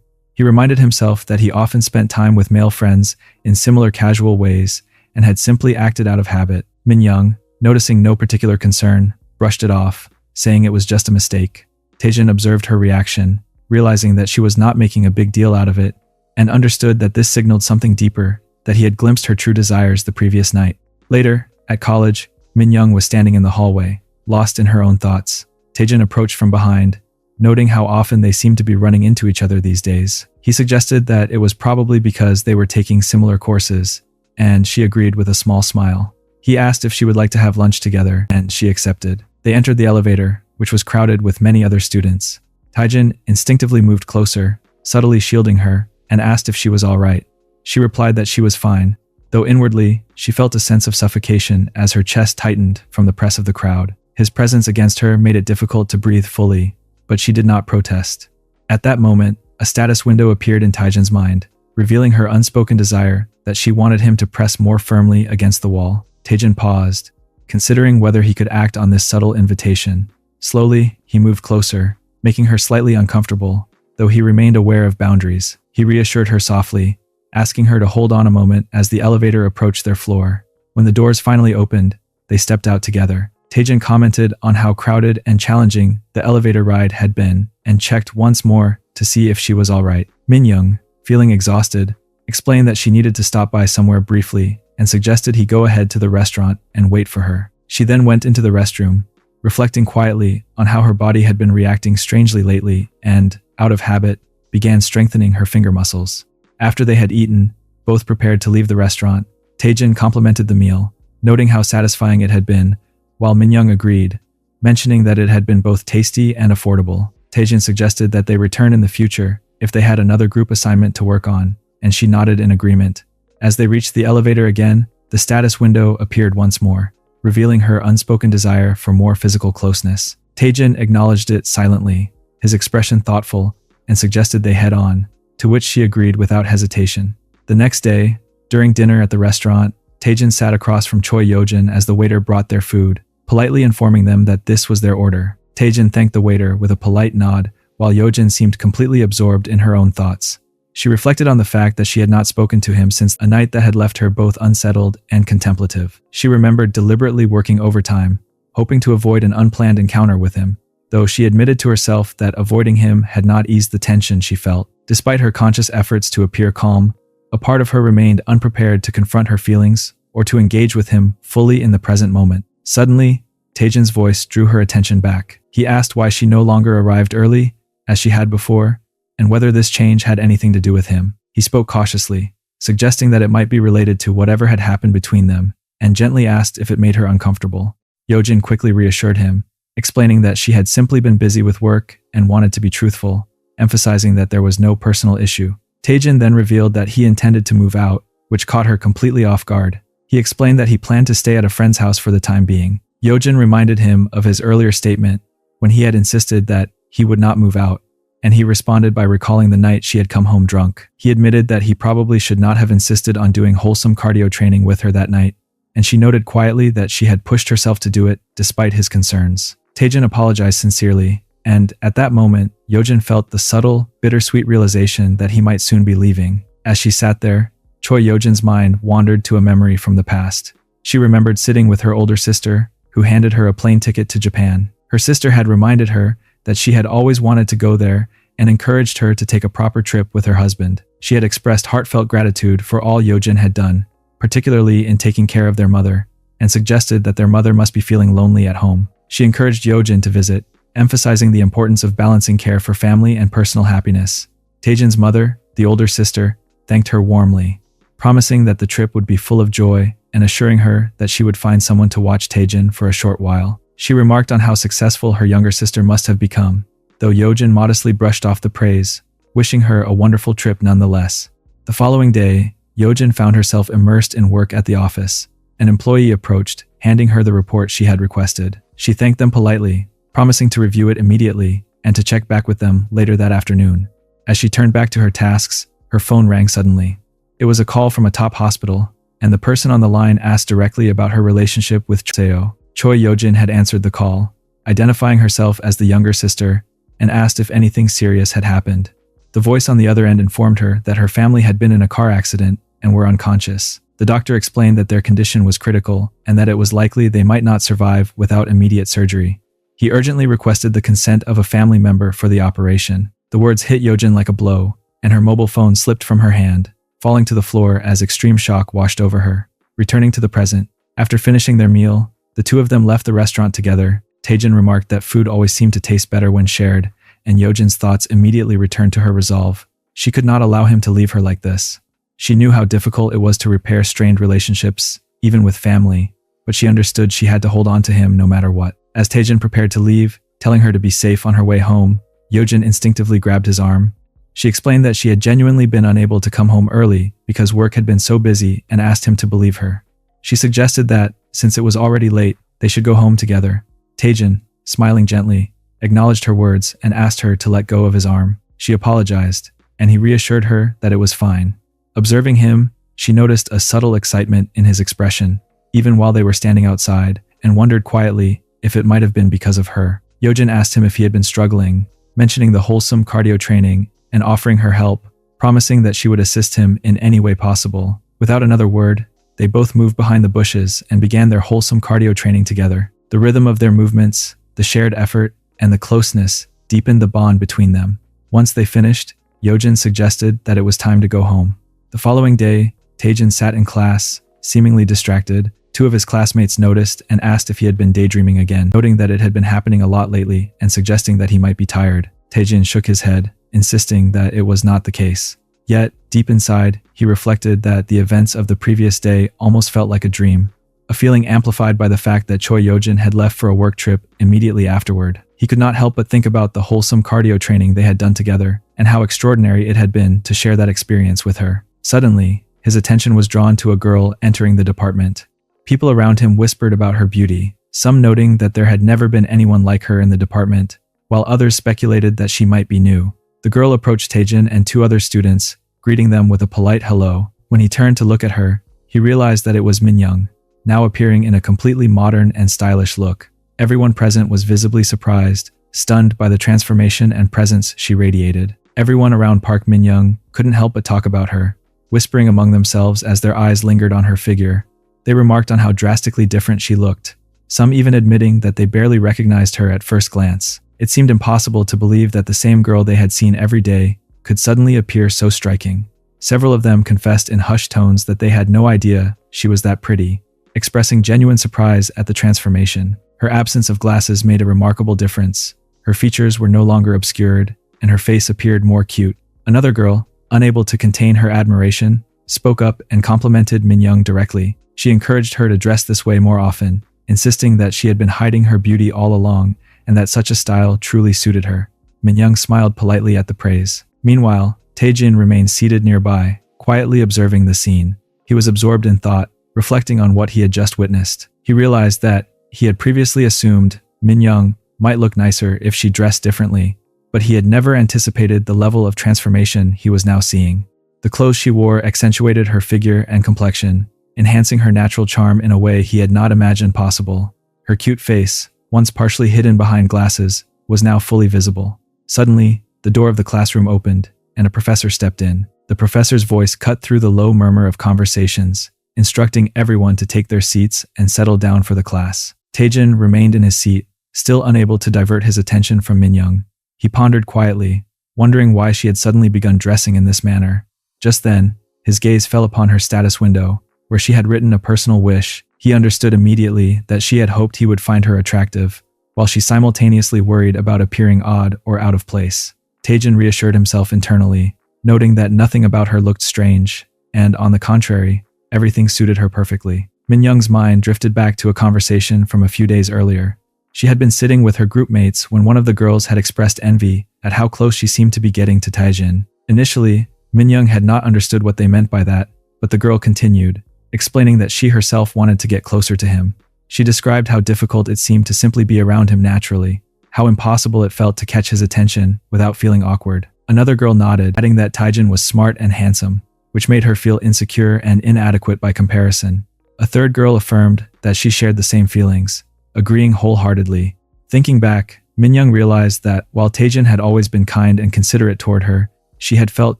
He reminded himself that he often spent time with male friends in similar casual ways and had simply acted out of habit. Minyong, noticing no particular concern, brushed it off, saying it was just a mistake. Taejin observed her reaction, realizing that she was not making a big deal out of it, and understood that this signaled something deeper, that he had glimpsed her true desires the previous night. Later, at college, Minyong was standing in the hallway, lost in her own thoughts. Taejin approached from behind, noting how often they seemed to be running into each other these days. He suggested that it was probably because they were taking similar courses, and she agreed with a small smile. He asked if she would like to have lunch together, and she accepted. They entered the elevator, which was crowded with many other students. Taejin instinctively moved closer, subtly shielding her, and asked if she was all right. She replied that she was fine, though inwardly, she felt a sense of suffocation as her chest tightened from the press of the crowd. His presence against her made it difficult to breathe fully, but she did not protest. At that moment, a status window appeared in Taejin's mind, revealing her unspoken desire that she wanted him to press more firmly against the wall. Taejin paused, considering whether he could act on this subtle invitation. Slowly, he moved closer, making her slightly uncomfortable, though he remained aware of boundaries. He reassured her softly, asking her to hold on a moment as the elevator approached their floor. When the doors finally opened, they stepped out together. Taejin commented on how crowded and challenging the elevator ride had been and checked once more to see if she was all right. Minyong, feeling exhausted, explained that she needed to stop by somewhere briefly and suggested he go ahead to the restaurant and wait for her. She then went into the restroom, reflecting quietly on how her body had been reacting strangely lately and, out of habit, began strengthening her finger muscles. After they had eaten, both prepared to leave the restaurant. Taejin complimented the meal, noting how satisfying it had been, while Minyong agreed, mentioning that it had been both tasty and affordable. Taejin suggested that they return in the future if they had another group assignment to work on, and she nodded in agreement. As they reached the elevator again, the status window appeared once more, revealing her unspoken desire for more physical closeness. Taejin acknowledged it silently, his expression thoughtful, and suggested they head on, to which she agreed without hesitation. The next day, during dinner at the restaurant, Taejin sat across from Choi Yojin as the waiter brought their food, politely informing them that this was their order. Taejin thanked the waiter with a polite nod, while Yojin seemed completely absorbed in her own thoughts. She reflected on the fact that she had not spoken to him since a night that had left her both unsettled and contemplative. She remembered deliberately working overtime, hoping to avoid an unplanned encounter with him, though she admitted to herself that avoiding him had not eased the tension she felt. Despite her conscious efforts to appear calm, a part of her remained unprepared to confront her feelings or to engage with him fully in the present moment. Suddenly, Taejin's voice drew her attention back. He asked why she no longer arrived early, as she had before, and whether this change had anything to do with him. He spoke cautiously, suggesting that it might be related to whatever had happened between them, and gently asked if it made her uncomfortable. Yojin quickly reassured him, explaining that she had simply been busy with work and wanted to be truthful, emphasizing that there was no personal issue. Taejin then revealed that he intended to move out, which caught her completely off guard. He explained that he planned to stay at a friend's house for the time being. Yojin reminded him of his earlier statement when he had insisted that he would not move out, and he responded by recalling the night she had come home drunk. He admitted that he probably should not have insisted on doing wholesome cardio training with her that night, and she noted quietly that she had pushed herself to do it despite his concerns. Taejin apologized sincerely, and at that moment, Yojin felt the subtle, bittersweet realization that he might soon be leaving. As she sat there, Choi Yojin's mind wandered to a memory from the past. She remembered sitting with her older sister, who handed her a plane ticket to Japan. Her sister had reminded her that she had always wanted to go there and encouraged her to take a proper trip with her husband. She had expressed heartfelt gratitude for all Yojin had done, particularly in taking care of their mother, and suggested that their mother must be feeling lonely at home. She encouraged Yojin to visit, emphasizing the importance of balancing care for family and personal happiness. Taejin's mother, the older sister, thanked her warmly, promising that the trip would be full of joy and assuring her that she would find someone to watch Taejin for a short while. She remarked on how successful her younger sister must have become, though Yojin modestly brushed off the praise, wishing her a wonderful trip nonetheless. The following day, Yojin found herself immersed in work at the office. An employee approached, handing her the report she had requested. She thanked them politely, promising to review it immediately and to check back with them later that afternoon. As she turned back to her tasks, her phone rang suddenly. It was a call from a top hospital, and the person on the line asked directly about her relationship with Seo. Choi Yojin had answered the call, identifying herself as the younger sister, and asked if anything serious had happened. The voice on the other end informed her that her family had been in a car accident and were unconscious. The doctor explained that their condition was critical and that it was likely they might not survive without immediate surgery. He urgently requested the consent of a family member for the operation. The words hit Yojin like a blow, and her mobile phone slipped from her hand, falling to the floor as extreme shock washed over her. Returning to the present, after finishing their meal, the two of them left the restaurant together. Taejin remarked that food always seemed to taste better when shared, and Yojin's thoughts immediately returned to her resolve. She could not allow him to leave her like this. She knew how difficult it was to repair strained relationships, even with family, but she understood she had to hold on to him no matter what. As Taejin prepared to leave, telling her to be safe on her way home, Yojin instinctively grabbed his arm. She explained that she had genuinely been unable to come home early because work had been so busy and asked him to believe her. She suggested that, since it was already late, they should go home together. Taejin, smiling gently, acknowledged her words and asked her to let go of his arm. She apologized, and he reassured her that it was fine. Observing him, she noticed a subtle excitement in his expression, even while they were standing outside, and wondered quietly if it might have been because of her. Yojin asked him if he had been struggling, mentioning the wholesome cardio training and offering her help, promising that she would assist him in any way possible. Without another word, they both moved behind the bushes and began their wholesome cardio training together. The rhythm of their movements, the shared effort, and the closeness deepened the bond between them. Once they finished, Yojin suggested that it was time to go home. The following day, Taejin sat in class, seemingly distracted. Two of his classmates noticed and asked if he had been daydreaming again, noting that it had been happening a lot lately and suggesting that he might be tired. Taejin shook his head, insisting that it was not the case. Yet, deep inside, he reflected that the events of the previous day almost felt like a dream, a feeling amplified by the fact that Choi Yojin had left for a work trip immediately afterward. He could not help but think about the wholesome cardio training they had done together, and how extraordinary it had been to share that experience with her. Suddenly, his attention was drawn to a girl entering the department. People around him whispered about her beauty, some noting that there had never been anyone like her in the department, while others speculated that she might be new. The girl approached Taejin and two other students, greeting them with a polite hello. When he turned to look at her, he realized that it was Minyong, now appearing in a completely modern and stylish look. Everyone present was visibly surprised, stunned by the transformation and presence she radiated. Everyone around Park Minyong couldn't help but talk about her, whispering among themselves as their eyes lingered on her figure. They remarked on how drastically different she looked, some even admitting that they barely recognized her at first glance. It seemed impossible to believe that the same girl they had seen every day could suddenly appear so striking. Several of them confessed in hushed tones that they had no idea she was that pretty, expressing genuine surprise at the transformation. Her absence of glasses made a remarkable difference. Her features were no longer obscured, and her face appeared more cute. Another girl, unable to contain her admiration, spoke up and complimented Minyong directly. She encouraged her to dress this way more often, insisting that she had been hiding her beauty all along and that such a style truly suited her. Minyong smiled politely at the praise. Meanwhile, Taejin remained seated nearby, quietly observing the scene. He was absorbed in thought, reflecting on what he had just witnessed. He realized that he had previously assumed Minyong might look nicer if she dressed differently, but he had never anticipated the level of transformation he was now seeing. The clothes she wore accentuated her figure and complexion, enhancing her natural charm in a way he had not imagined possible. Her cute face, once partially hidden behind glasses, was now fully visible. Suddenly, the door of the classroom opened, and a professor stepped in. The professor's voice cut through the low murmur of conversations, instructing everyone to take their seats and settle down for the class. Taejin remained in his seat, still unable to divert his attention from Minyong. He pondered quietly, wondering why she had suddenly begun dressing in this manner. Just then, his gaze fell upon her status window, where she had written a personal wish. He understood immediately that she had hoped he would find her attractive, while she simultaneously worried about appearing odd or out of place. Taejin reassured himself internally, noting that nothing about her looked strange, and on the contrary, everything suited her perfectly. Minyong's mind drifted back to a conversation from a few days earlier. She had been sitting with her group mates when one of the girls had expressed envy at how close she seemed to be getting to Taejin. Initially, Minyong had not understood what they meant by that, but the girl continued, explaining that she herself wanted to get closer to him. She described how difficult it seemed to simply be around him naturally, how impossible it felt to catch his attention without feeling awkward. Another girl nodded, adding that Taejin was smart and handsome, which made her feel insecure and inadequate by comparison. A third girl affirmed that she shared the same feelings, agreeing wholeheartedly. Thinking back, Minyong realized that while Taejin had always been kind and considerate toward her, she had felt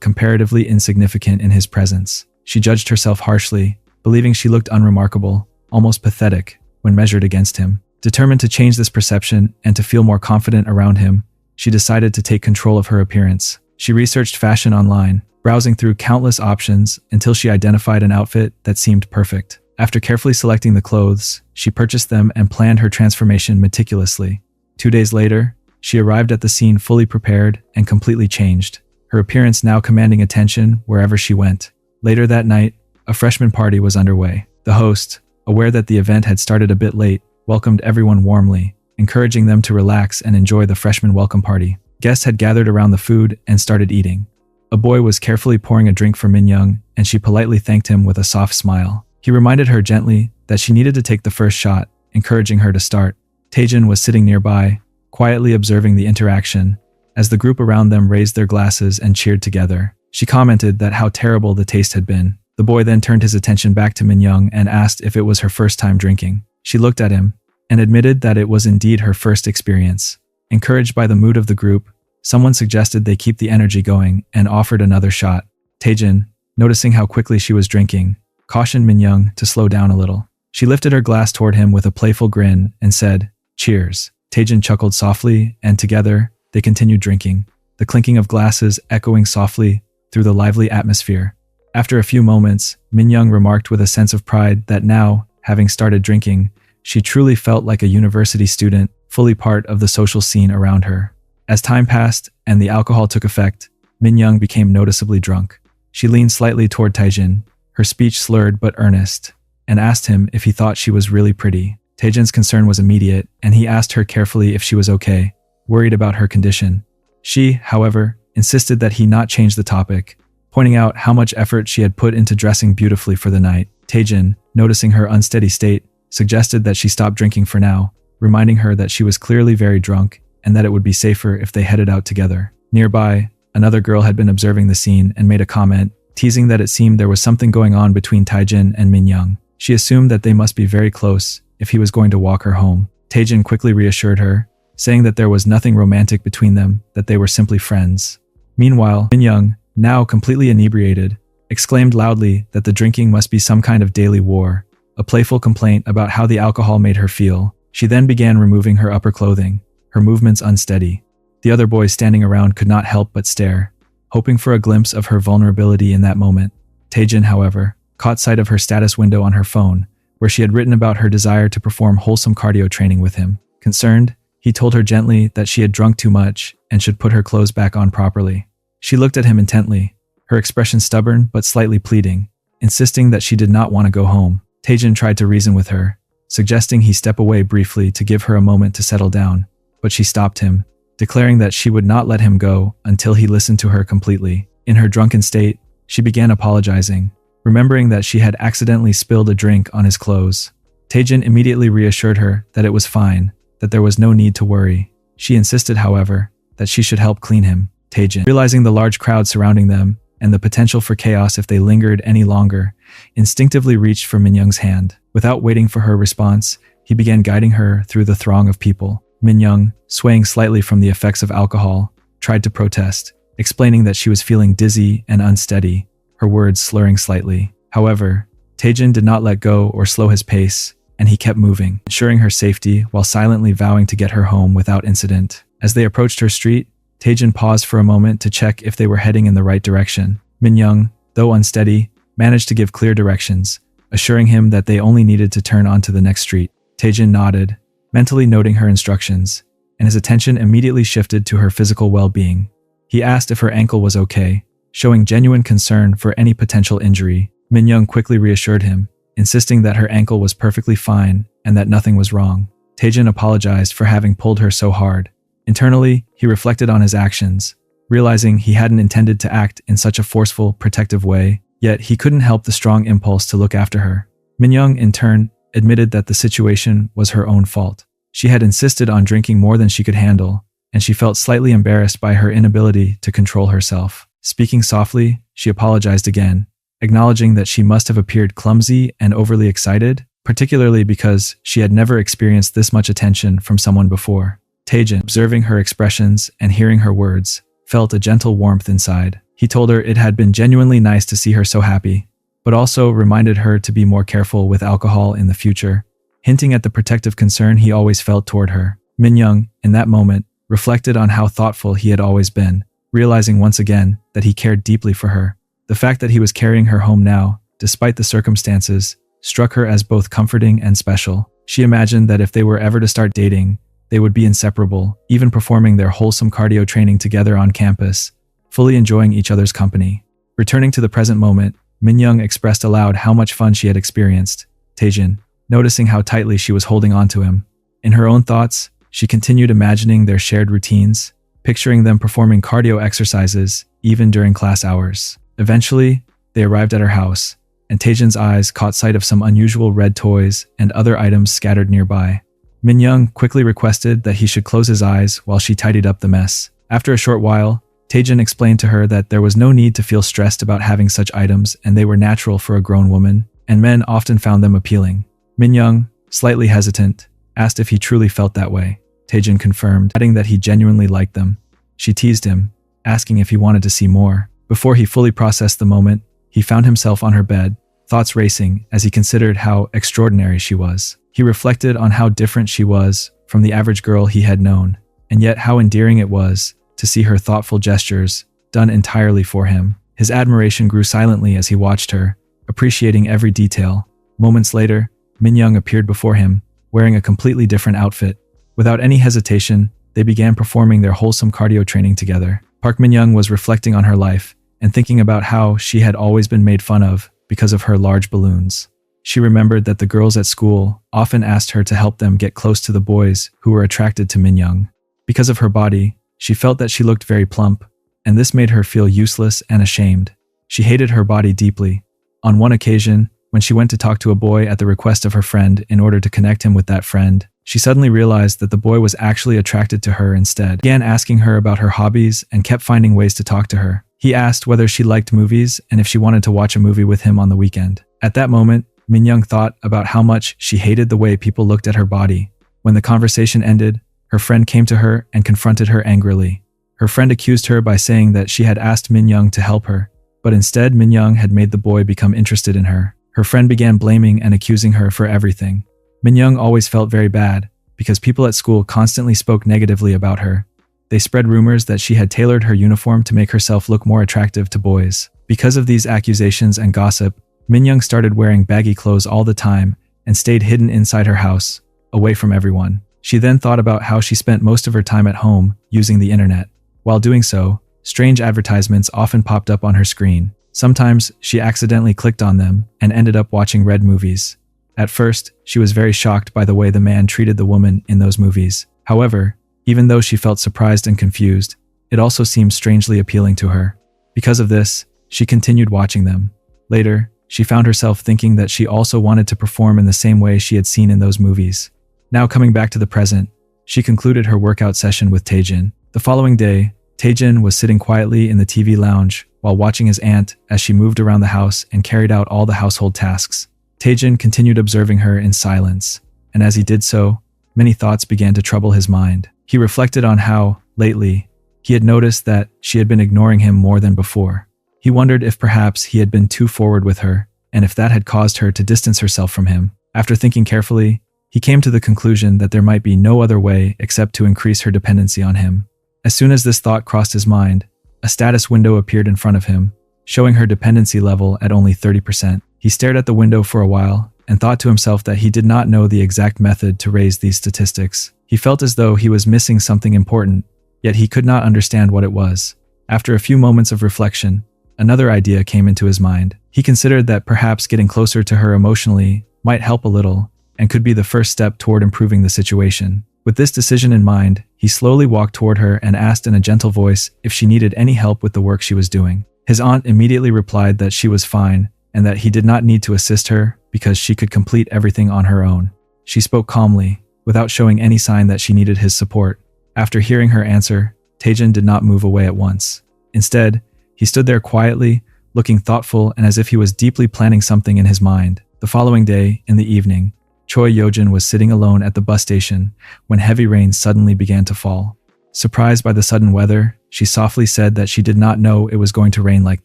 comparatively insignificant in his presence. She judged herself harshly, believing she looked unremarkable, almost pathetic, when measured against him. Determined to change this perception and to feel more confident around him, she decided to take control of her appearance. She researched fashion online, browsing through countless options until she identified an outfit that seemed perfect. After carefully selecting the clothes, she purchased them and planned her transformation meticulously. 2 days later, she arrived at the scene fully prepared and completely changed, her appearance now commanding attention wherever she went. Later that night, a freshman party was underway. The host, aware that the event had started a bit late, welcomed everyone warmly, encouraging them to relax and enjoy the freshman welcome party. Guests had gathered around the food and started eating. A boy was carefully pouring a drink for Minyong, and she politely thanked him with a soft smile. He reminded her gently that she needed to take the first shot, encouraging her to start. Taejin was sitting nearby, quietly observing the interaction, as the group around them raised their glasses and cheered together. She commented that how terrible the taste had been. The boy then turned his attention back to Minyong and asked if it was her first time drinking. She looked at him and admitted that it was indeed her first experience. Encouraged by the mood of the group, someone suggested they keep the energy going and offered another shot. Taejin, noticing how quickly she was drinking, cautioned Minyong to slow down a little. She lifted her glass toward him with a playful grin and said, "Cheers." Taejin chuckled softly, and together, they continued drinking, the clinking of glasses echoing softly through the lively atmosphere. After a few moments, Minyong remarked with a sense of pride that now, having started drinking, she truly felt like a university student, fully part of the social scene around her. As time passed and the alcohol took effect, Minyong became noticeably drunk. She leaned slightly toward Taejin, her speech slurred but earnest, and asked him if he thought she was really pretty. Taejin's concern was immediate, and he asked her carefully if she was okay, worried about her condition. She, however, insisted that he not change the topic, pointing out how much effort she had put into dressing beautifully for the night. Taejin, noticing her unsteady state, suggested that she stop drinking for now, reminding her that she was clearly very drunk and that it would be safer if they headed out together. Nearby, another girl had been observing the scene and made a comment, teasing that it seemed there was something going on between Taejin and Minyong. She assumed that they must be very close if he was going to walk her home. Taejin quickly reassured her, saying that there was nothing romantic between them, that they were simply friends. Meanwhile, Minyong, now completely inebriated, exclaimed loudly that the drinking must be some kind of daily war, a playful complaint about how the alcohol made her feel. She then began removing her upper clothing, her movements unsteady. The other boys standing around could not help but stare, hoping for a glimpse of her vulnerability in that moment. Taejin, however, caught sight of her status window on her phone, where she had written about her desire to perform wholesome cardio training with him. Concerned, he told her gently that she had drunk too much and should put her clothes back on properly. She looked at him intently, her expression stubborn but slightly pleading, insisting that she did not want to go home. Taejin tried to reason with her, suggesting he step away briefly to give her a moment to settle down, but she stopped him, declaring that she would not let him go until he listened to her completely. In her drunken state, she began apologizing, remembering that she had accidentally spilled a drink on his clothes. Taejin immediately reassured her that it was fine, that there was no need to worry. She insisted, however, that she should help clean him. Taejin, realizing the large crowd surrounding them and the potential for chaos if they lingered any longer, instinctively reached for Minyong's hand. Without waiting for her response, he began guiding her through the throng of people. Minyong, swaying slightly from the effects of alcohol, tried to protest, explaining that she was feeling dizzy and unsteady, her words slurring slightly. However, Taejin did not let go or slow his pace, and he kept moving, ensuring her safety while silently vowing to get her home without incident. As they approached her street, Taejin paused for a moment to check if they were heading in the right direction. Minyong, though unsteady, managed to give clear directions, assuring him that they only needed to turn onto the next street. Taejin nodded, mentally noting her instructions, and his attention immediately shifted to her physical well-being. He asked if her ankle was okay, showing genuine concern for any potential injury. Minyong quickly reassured him, insisting that her ankle was perfectly fine and that nothing was wrong. Taejin apologized for having pulled her so hard. Internally, he reflected on his actions, realizing he hadn't intended to act in such a forceful, protective way, yet he couldn't help the strong impulse to look after her. Minyong, in turn, admitted that the situation was her own fault. She had insisted on drinking more than she could handle, and she felt slightly embarrassed by her inability to control herself. Speaking softly, she apologized again, acknowledging that she must have appeared clumsy and overly excited, particularly because she had never experienced this much attention from someone before. Taejin, observing her expressions and hearing her words, felt a gentle warmth inside. He told her it had been genuinely nice to see her so happy, but also reminded her to be more careful with alcohol in the future, hinting at the protective concern he always felt toward her. Minyong, in that moment, reflected on how thoughtful he had always been, realizing once again that he cared deeply for her. The fact that he was carrying her home now, despite the circumstances, struck her as both comforting and special. She imagined that if they were ever to start dating, they would be inseparable, even performing their wholesome cardio training together on campus, fully enjoying each other's company. Returning to the present moment, Minyong expressed aloud how much fun she had experienced. Taejin, noticing how tightly she was holding on to him. In her own thoughts, she continued imagining their shared routines, picturing them performing cardio exercises even during class hours. Eventually, they arrived at her house, and Taejin's eyes caught sight of some unusual red toys and other items scattered nearby. Minyong quickly requested that he should close his eyes while she tidied up the mess. After a short while, Taejin explained to her that there was no need to feel stressed about having such items and they were natural for a grown woman, and men often found them appealing. Minyong, slightly hesitant, asked if he truly felt that way. Taejin confirmed, adding that he genuinely liked them. She teased him, asking if he wanted to see more. Before he fully processed the moment, he found himself on her bed, thoughts racing as he considered how extraordinary she was. He reflected on how different she was from the average girl he had known, and yet how endearing it was to see her thoughtful gestures done entirely for him. His admiration grew silently as he watched her, appreciating every detail. Moments later, Minyong appeared before him, wearing a completely different outfit. Without any hesitation, they began performing their wholesome cardio training together. Park Minyong was reflecting on her life and thinking about how she had always been made fun of because of her large balloons. She remembered that the girls at school often asked her to help them get close to the boys who were attracted to Minyong. Because of her body, she felt that she looked very plump, and this made her feel useless and ashamed. She hated her body deeply. On one occasion, when she went to talk to a boy at the request of her friend in order to connect him with that friend, she suddenly realized that the boy was actually attracted to her instead. He began asking her about her hobbies and kept finding ways to talk to her. He asked whether she liked movies and if she wanted to watch a movie with him on the weekend. At that moment, Minyong thought about how much she hated the way people looked at her body. When the conversation ended, her friend came to her and confronted her angrily. Her friend accused her by saying that she had asked Minyong to help her, but instead Minyong had made the boy become interested in her. Her friend began blaming and accusing her for everything. Minyong always felt very bad because people at school constantly spoke negatively about her. They spread rumors that she had tailored her uniform to make herself look more attractive to boys. Because of these accusations and gossip, Minyong started wearing baggy clothes all the time and stayed hidden inside her house, away from everyone. She then thought about how she spent most of her time at home using the internet. While doing so, strange advertisements often popped up on her screen. Sometimes she accidentally clicked on them and ended up watching red movies. At first, she was very shocked by the way the man treated the woman in those movies. However, even though she felt surprised and confused, it also seemed strangely appealing to her. Because of this, she continued watching them. Later, she found herself thinking that she also wanted to perform in the same way she had seen in those movies. Now coming back to the present, she concluded her workout session with Taejin. The following day, Taejin was sitting quietly in the TV lounge while watching his aunt as she moved around the house and carried out all the household tasks. Taejin continued observing her in silence, and as he did so, many thoughts began to trouble his mind. He reflected on how, lately, he had noticed that she had been ignoring him more than before. He wondered if perhaps he had been too forward with her, and if that had caused her to distance herself from him. After thinking carefully, he came to the conclusion that there might be no other way except to increase her dependency on him. As soon as this thought crossed his mind, a status window appeared in front of him, showing her dependency level at only 30%. He stared at the window for a while and thought to himself that he did not know the exact method to raise these statistics. He felt as though he was missing something important, yet he could not understand what it was. After a few moments of reflection, another idea came into his mind. He considered that perhaps getting closer to her emotionally might help a little and could be the first step toward improving the situation. With this decision in mind, he slowly walked toward her and asked in a gentle voice if she needed any help with the work she was doing. His aunt immediately replied that she was fine and that he did not need to assist her because she could complete everything on her own. She spoke calmly, without showing any sign that she needed his support. After hearing her answer, Taejin did not move away at once. Instead, he stood there quietly, looking thoughtful and as if he was deeply planning something in his mind. The following day, in the evening, Choi Yojin was sitting alone at the bus station when heavy rain suddenly began to fall. Surprised by the sudden weather, she softly said that she did not know it was going to rain like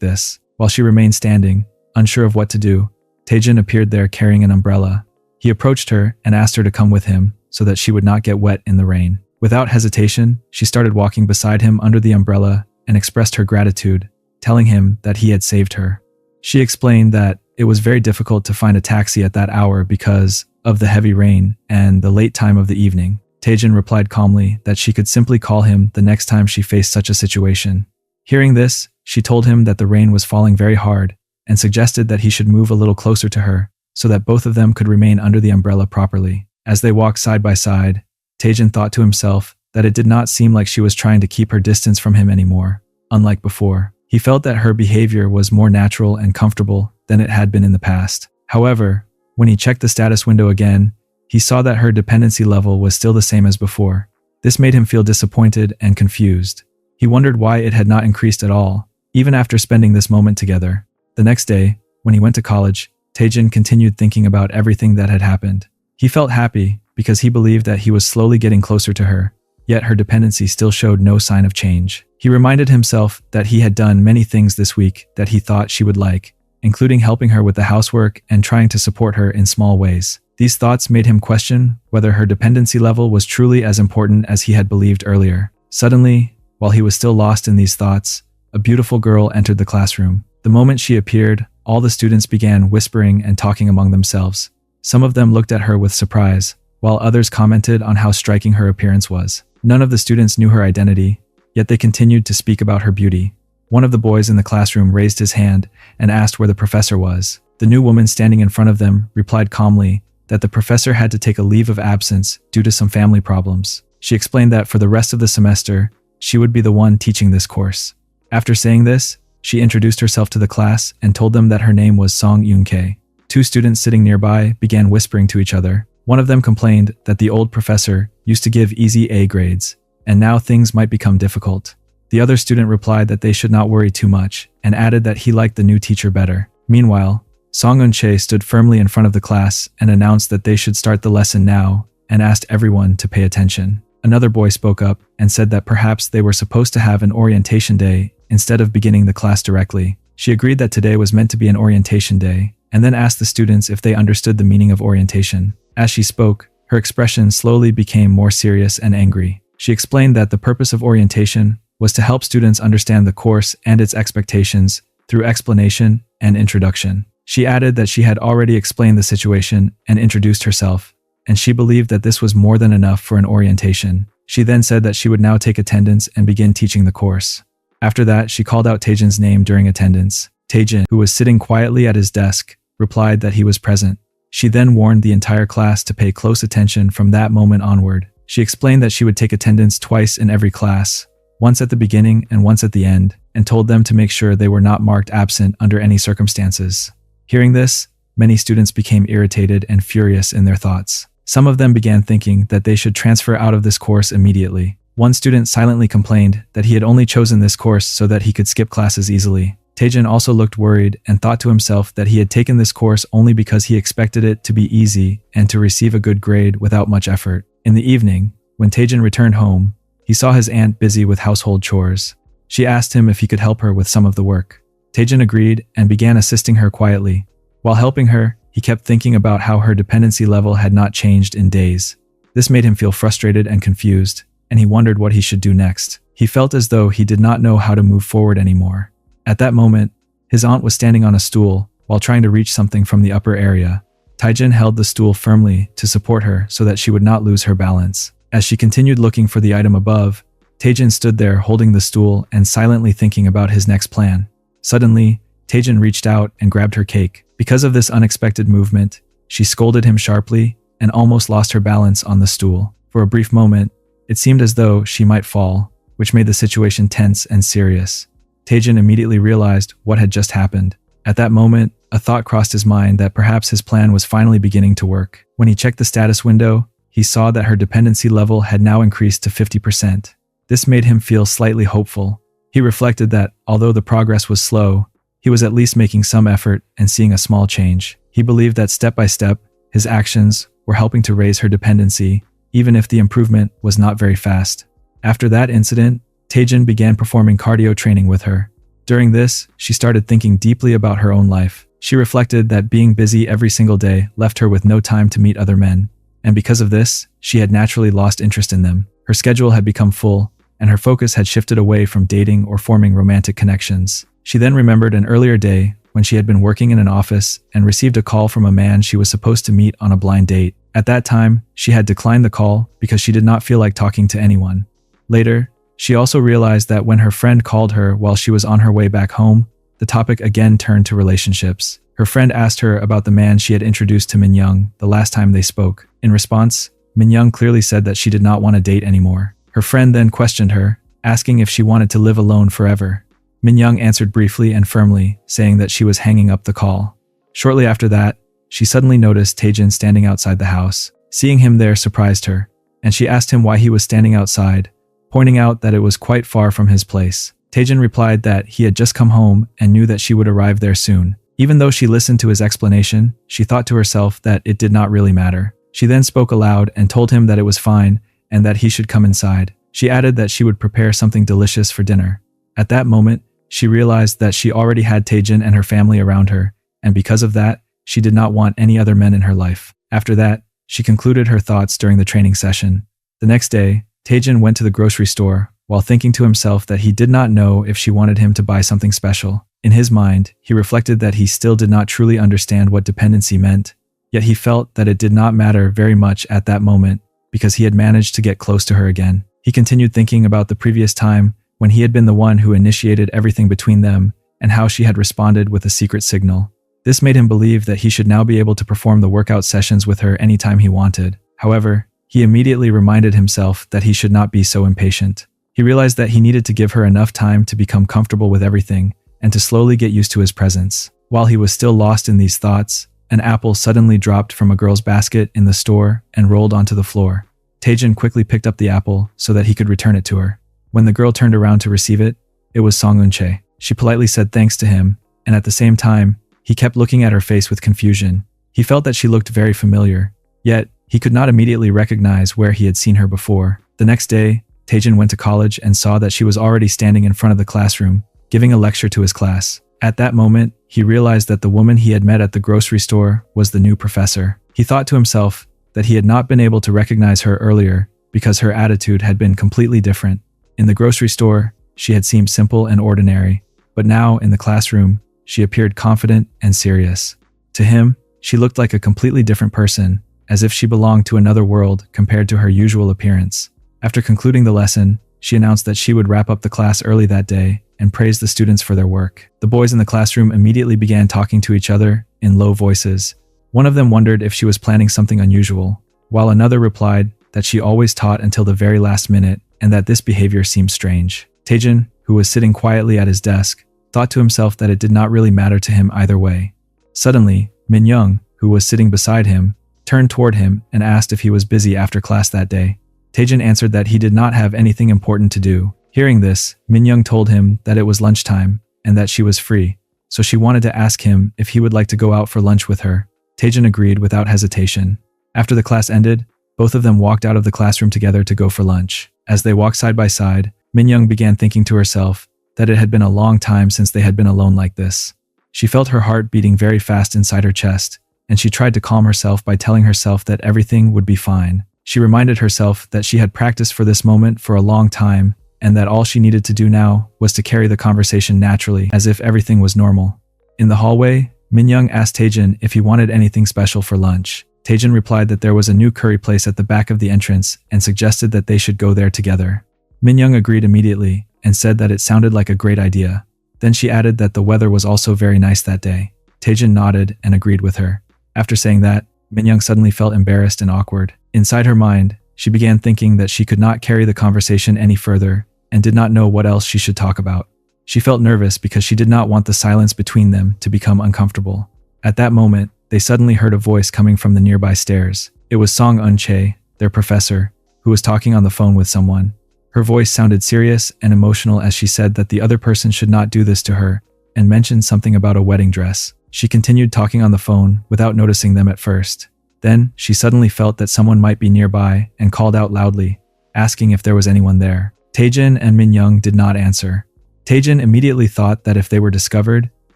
this. While she remained standing, unsure of what to do, Taejin appeared there carrying an umbrella. He approached her and asked her to come with him so that she would not get wet in the rain. Without hesitation, she started walking beside him under the umbrella and expressed her gratitude, telling him that he had saved her. She explained that it was very difficult to find a taxi at that hour because of the heavy rain and the late time of the evening. Taejin replied calmly that she could simply call him the next time she faced such a situation. Hearing this, she told him that the rain was falling very hard and suggested that he should move a little closer to her so that both of them could remain under the umbrella properly. As they walked side by side, Taejin thought to himself that it did not seem like she was trying to keep her distance from him anymore. Unlike before, he felt that her behavior was more natural and comfortable than it had been in the past. However, when he checked the status window again, he saw that her dependency level was still the same as before. This made him feel disappointed and confused. He wondered why it had not increased at all, even after spending this moment together. The next day, when he went to college, Taejin continued thinking about everything that had happened. He felt happy because he believed that he was slowly getting closer to her, yet her dependency still showed no sign of change. He reminded himself that he had done many things this week that he thought she would like, including helping her with the housework and trying to support her in small ways. These thoughts made him question whether her dependency level was truly as important as he had believed earlier. Suddenly, while he was still lost in these thoughts, a beautiful girl entered the classroom. The moment she appeared, all the students began whispering and talking among themselves. Some of them looked at her with surprise, while others commented on how striking her appearance was. None of the students knew her identity, yet they continued to speak about her beauty. One of the boys in the classroom raised his hand and asked where the professor was. The new woman standing in front of them replied calmly that the professor had to take a leave of absence due to some family problems. She explained that for the rest of the semester, she would be the one teaching this course. After saying this, she introduced herself to the class and told them that her name was Song Yoon-kei. Two students sitting nearby began whispering to each other. One of them complained that the old professor used to give easy A grades, and now things might become difficult. The other student replied that they should not worry too much, and added that he liked the new teacher better. Meanwhile, Song Eun-chae stood firmly in front of the class and announced that they should start the lesson now and asked everyone to pay attention. Another boy spoke up and said that perhaps they were supposed to have an orientation day instead of beginning the class directly. She agreed that today was meant to be an orientation day, and then asked the students if they understood the meaning of orientation. As she spoke, her expression slowly became more serious and angry. She explained that the purpose of orientation was to help students understand the course and its expectations through explanation and introduction. She added that she had already explained the situation and introduced herself, and she believed that this was more than enough for an orientation. She then said that she would now take attendance and begin teaching the course. After that, she called out Taejin's name during attendance. Taejin, who was sitting quietly at his desk, replied that he was present. She then warned the entire class to pay close attention from that moment onward. She explained that she would take attendance twice in every class, once at the beginning and once at the end, and told them to make sure they were not marked absent under any circumstances. Hearing this, many students became irritated and furious in their thoughts. Some of them began thinking that they should transfer out of this course immediately. One student silently complained that he had only chosen this course so that he could skip classes easily. Taejin also looked worried and thought to himself that he had taken this course only because he expected it to be easy and to receive a good grade without much effort. In the evening, when Taejin returned home, he saw his aunt busy with household chores. She asked him if he could help her with some of the work. Taejin agreed and began assisting her quietly. While helping her, he kept thinking about how her dependency level had not changed in days. This made him feel frustrated and confused, and he wondered what he should do next. He felt as though he did not know how to move forward anymore. At that moment, his aunt was standing on a stool while trying to reach something from the upper area. Taejin held the stool firmly to support her so that she would not lose her balance. As she continued looking for the item above, Taejin stood there holding the stool and silently thinking about his next plan. Suddenly, Taejin reached out and grabbed her cake. Because of this unexpected movement, she scolded him sharply and almost lost her balance on the stool. For a brief moment, it seemed as though she might fall, which made the situation tense and serious. Taejin immediately realized what had just happened. At that moment, a thought crossed his mind that perhaps his plan was finally beginning to work. When he checked the status window, he saw that her dependency level had now increased to 50%. This made him feel slightly hopeful. He reflected that, although the progress was slow, he was at least making some effort and seeing a small change. He believed that step by step, his actions were helping to raise her dependency, even if the improvement was not very fast. After that incident, Taejin began performing cardio training with her. During this, she started thinking deeply about her own life. She reflected that being busy every single day left her with no time to meet other men, and because of this, she had naturally lost interest in them. Her schedule had become full, and her focus had shifted away from dating or forming romantic connections. She then remembered an earlier day when she had been working in an office and received a call from a man she was supposed to meet on a blind date. At that time, she had declined the call because she did not feel like talking to anyone. Later, she also realized that when her friend called her while she was on her way back home, the topic again turned to relationships. Her friend asked her about the man she had introduced to Minyong the last time they spoke. In response, Minyong clearly said that she did not want to date anymore. Her friend then questioned her, asking if she wanted to live alone forever. Minyong answered briefly and firmly, saying that she was hanging up the call. Shortly after that, she suddenly noticed Taejin standing outside the house. Seeing him there surprised her, and she asked him why he was standing outside, pointing out that it was quite far from his place. Taejin replied that he had just come home and knew that she would arrive there soon. Even though she listened to his explanation, she thought to herself that it did not really matter. She then spoke aloud and told him that it was fine and that he should come inside. She added that she would prepare something delicious for dinner. At that moment, she realized that she already had Taejin and her family around her, and because of that, she did not want any other men in her life. After that, she concluded her thoughts during the training session. The next day, Taejin went to the grocery store while thinking to himself that he did not know if she wanted him to buy something special. In his mind, he reflected that he still did not truly understand what dependency meant, yet he felt that it did not matter very much at that moment because he had managed to get close to her again. He continued thinking about the previous time when he had been the one who initiated everything between them and how she had responded with a secret signal. This made him believe that he should now be able to perform the workout sessions with her anytime he wanted. However, he immediately reminded himself that he should not be so impatient. He realized that he needed to give her enough time to become comfortable with everything and to slowly get used to his presence. While he was still lost in these thoughts, An apple suddenly dropped from a girl's basket in the store and rolled onto the floor. Taejin quickly picked up the apple so that he could return it to her. When the girl turned around to receive it, it was Song Eun-chae. She politely said thanks to him, and at the same time, he kept looking at her face with confusion. He felt that she looked very familiar, yet he could not immediately recognize where he had seen her before. The next day, Taejin went to college and saw that she was already standing in front of the classroom, giving a lecture to his class. At that moment, he realized that the woman he had met at the grocery store was the new professor. He thought to himself that he had not been able to recognize her earlier because her attitude had been completely different. In the grocery store, she had seemed simple and ordinary, but now in the classroom, she appeared confident and serious. To him, she looked like a completely different person, as if she belonged to another world compared to her usual appearance. After concluding the lesson, she announced that she would wrap up the class early that day and praised the students for their work. The boys in the classroom immediately began talking to each other in low voices. One of them wondered if she was planning something unusual, while another replied that she always taught until the very last minute and that this behavior seemed strange. Taejin, who was sitting quietly at his desk, thought to himself that it did not really matter to him either way. Suddenly, Minyong, who was sitting beside him, turned toward him and asked if he was busy after class that day. Taejin answered that he did not have anything important to do. Hearing this, Minyong told him that it was lunchtime and that she was free, so she wanted to ask him if he would like to go out for lunch with her. Taejin agreed without hesitation. After the class ended, both of them walked out of the classroom together to go for lunch. As they walked side by side, Minyong began thinking to herself that it had been a long time since they had been alone like this. She felt her heart beating very fast inside her chest, and she tried to calm herself by telling herself that everything would be fine. She reminded herself that she had practiced for this moment for a long time, and that all she needed to do now was to carry the conversation naturally, as if everything was normal. In the hallway, Minyong asked Taejin if he wanted anything special for lunch. Taejin replied that there was a new curry place at the back of the entrance and suggested that they should go there together. Minyong agreed immediately and said that it sounded like a great idea. Then she added that the weather was also very nice that day. Taejin nodded and agreed with her. After saying that, Minyong suddenly felt embarrassed and awkward. Inside her mind, she began thinking that she could not carry the conversation any further and did not know what else she should talk about. She felt nervous because she did not want the silence between them to become uncomfortable. At that moment, they suddenly heard a voice coming from the nearby stairs. It was Song Eun-chae, their professor, who was talking on the phone with someone. Her voice sounded serious and emotional as she said that the other person should not do this to her and mentioned something about a wedding dress. She continued talking on the phone without noticing them at first. Then, she suddenly felt that someone might be nearby and called out loudly, asking if there was anyone there. Taejin and Minyong did not answer. Taejin immediately thought that if they were discovered,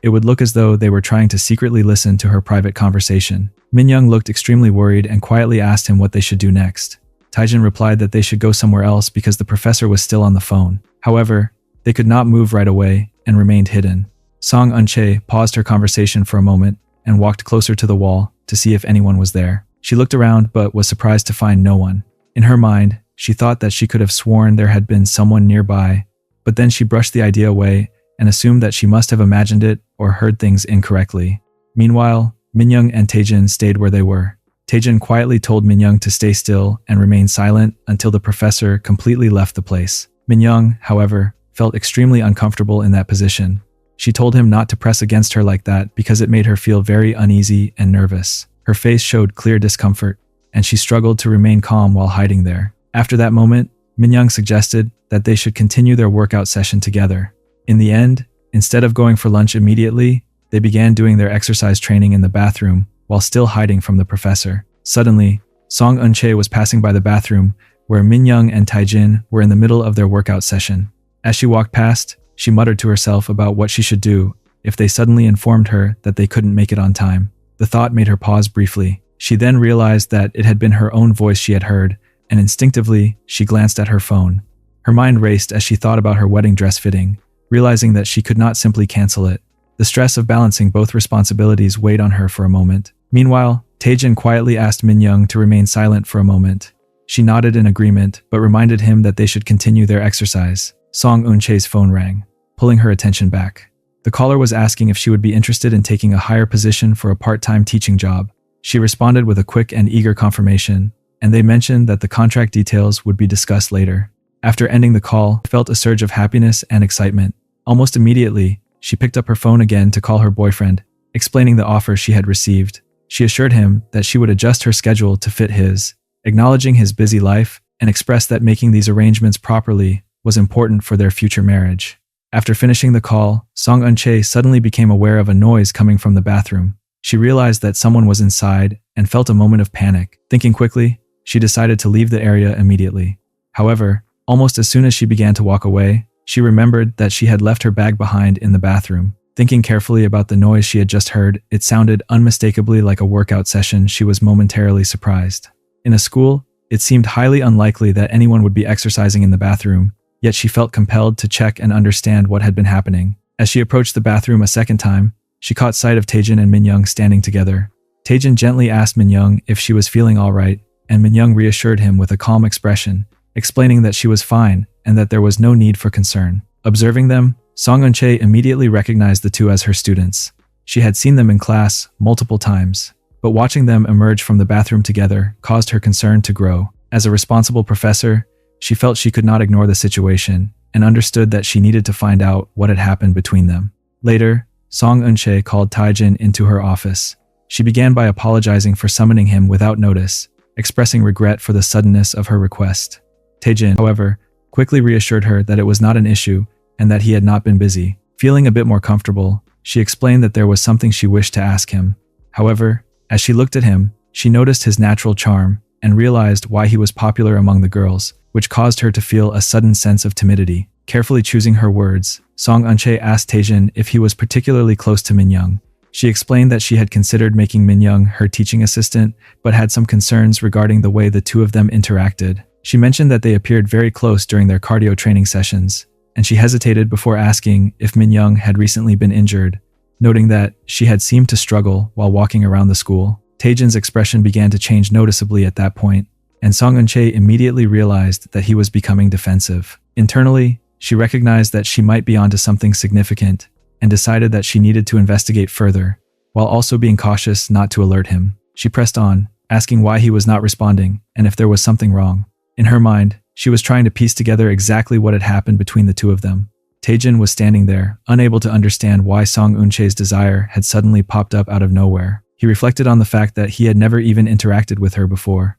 it would look as though they were trying to secretly listen to her private conversation. Minyong looked extremely worried and quietly asked him what they should do next. Taejin replied that they should go somewhere else because the professor was still on the phone. However, they could not move right away and remained hidden. Song Eun-chae paused her conversation for a moment and walked closer to the wall to see if anyone was there. She looked around but was surprised to find no one. In her mind, she thought that she could have sworn there had been someone nearby, but then she brushed the idea away and assumed that she must have imagined it or heard things incorrectly. Meanwhile, Minyong and Taejin stayed where they were. Taejin quietly told Minyong to stay still and remain silent until the professor completely left the place. Minyong, however, felt extremely uncomfortable in that position. She told him not to press against her like that because it made her feel very uneasy and nervous. Her face showed clear discomfort, and she struggled to remain calm while hiding there. After that moment, Minyong suggested that they should continue their workout session together. In the end, instead of going for lunch immediately, they began doing their exercise training in the bathroom while still hiding from the professor. Suddenly, Song Eun-chae was passing by the bathroom where Minyong and Taejin were in the middle of their workout session. As she walked past, she muttered to herself about what she should do if they suddenly informed her that they couldn't make it on time. The thought made her pause briefly. She then realized that it had been her own voice she had heard, and instinctively, she glanced at her phone. Her mind raced as she thought about her wedding dress fitting, realizing that she could not simply cancel it. The stress of balancing both responsibilities weighed on her for a moment. Meanwhile, Taejin quietly asked Minyong to remain silent for a moment. She nodded in agreement, but reminded him that they should continue their exercise. Song Eun-chae's phone rang, pulling her attention back. The caller was asking if she would be interested in taking a higher position for a part-time teaching job. She responded with a quick and eager confirmation, and they mentioned that the contract details would be discussed later. After ending the call, she felt a surge of happiness and excitement. Almost immediately, she picked up her phone again to call her boyfriend, explaining the offer she had received. She assured him that she would adjust her schedule to fit his, acknowledging his busy life, and expressed that making these arrangements properly was important for their future marriage. After finishing the call, Song Eun-chae suddenly became aware of a noise coming from the bathroom. She realized that someone was inside and felt a moment of panic. Thinking quickly, she decided to leave the area immediately. However, almost as soon as she began to walk away, she remembered that she had left her bag behind in the bathroom. Thinking carefully about the noise she had just heard, it sounded unmistakably like a workout session. She was momentarily surprised. In a school, it seemed highly unlikely that anyone would be exercising in the bathroom, yet she felt compelled to check and understand what had been happening. As she approached the bathroom a second time, she caught sight of Taejin and Minyong standing together. Taejin gently asked Minyong if she was feeling all right, and Minyong reassured him with a calm expression, explaining that she was fine and that there was no need for concern. Observing them, Song Eun-chae immediately recognized the two as her students. She had seen them in class multiple times, but watching them emerge from the bathroom together caused her concern to grow. As a responsible professor, she felt she could not ignore the situation and understood that she needed to find out what had happened between them. Later, Song Eun-chae called Taejin into her office. She began by apologizing for summoning him without notice, expressing regret for the suddenness of her request. Taejin, however, quickly reassured her that it was not an issue and that he had not been busy. Feeling a bit more comfortable, she explained that there was something she wished to ask him. However, as she looked at him, she noticed his natural charm and realized why he was popular among the girls, which caused her to feel a sudden sense of timidity. Carefully choosing her words, Song Eun-chae asked Taejin if he was particularly close to Minyong. She explained that she had considered making Minyong her teaching assistant, but had some concerns regarding the way the two of them interacted. She mentioned that they appeared very close during their cardio training sessions, and she hesitated before asking if Minyong had recently been injured, noting that she had seemed to struggle while walking around the school. Taejin's expression began to change noticeably at that point, and Song Eun-chae immediately realized that he was becoming defensive. Internally, she recognized that she might be onto something significant and decided that she needed to investigate further, while also being cautious not to alert him. She pressed on, asking why he was not responding and if there was something wrong. In her mind, she was trying to piece together exactly what had happened between the two of them. Taejin was standing there, unable to understand why Song Eun-chae's desire had suddenly popped up out of nowhere. He reflected on the fact that he had never even interacted with her before.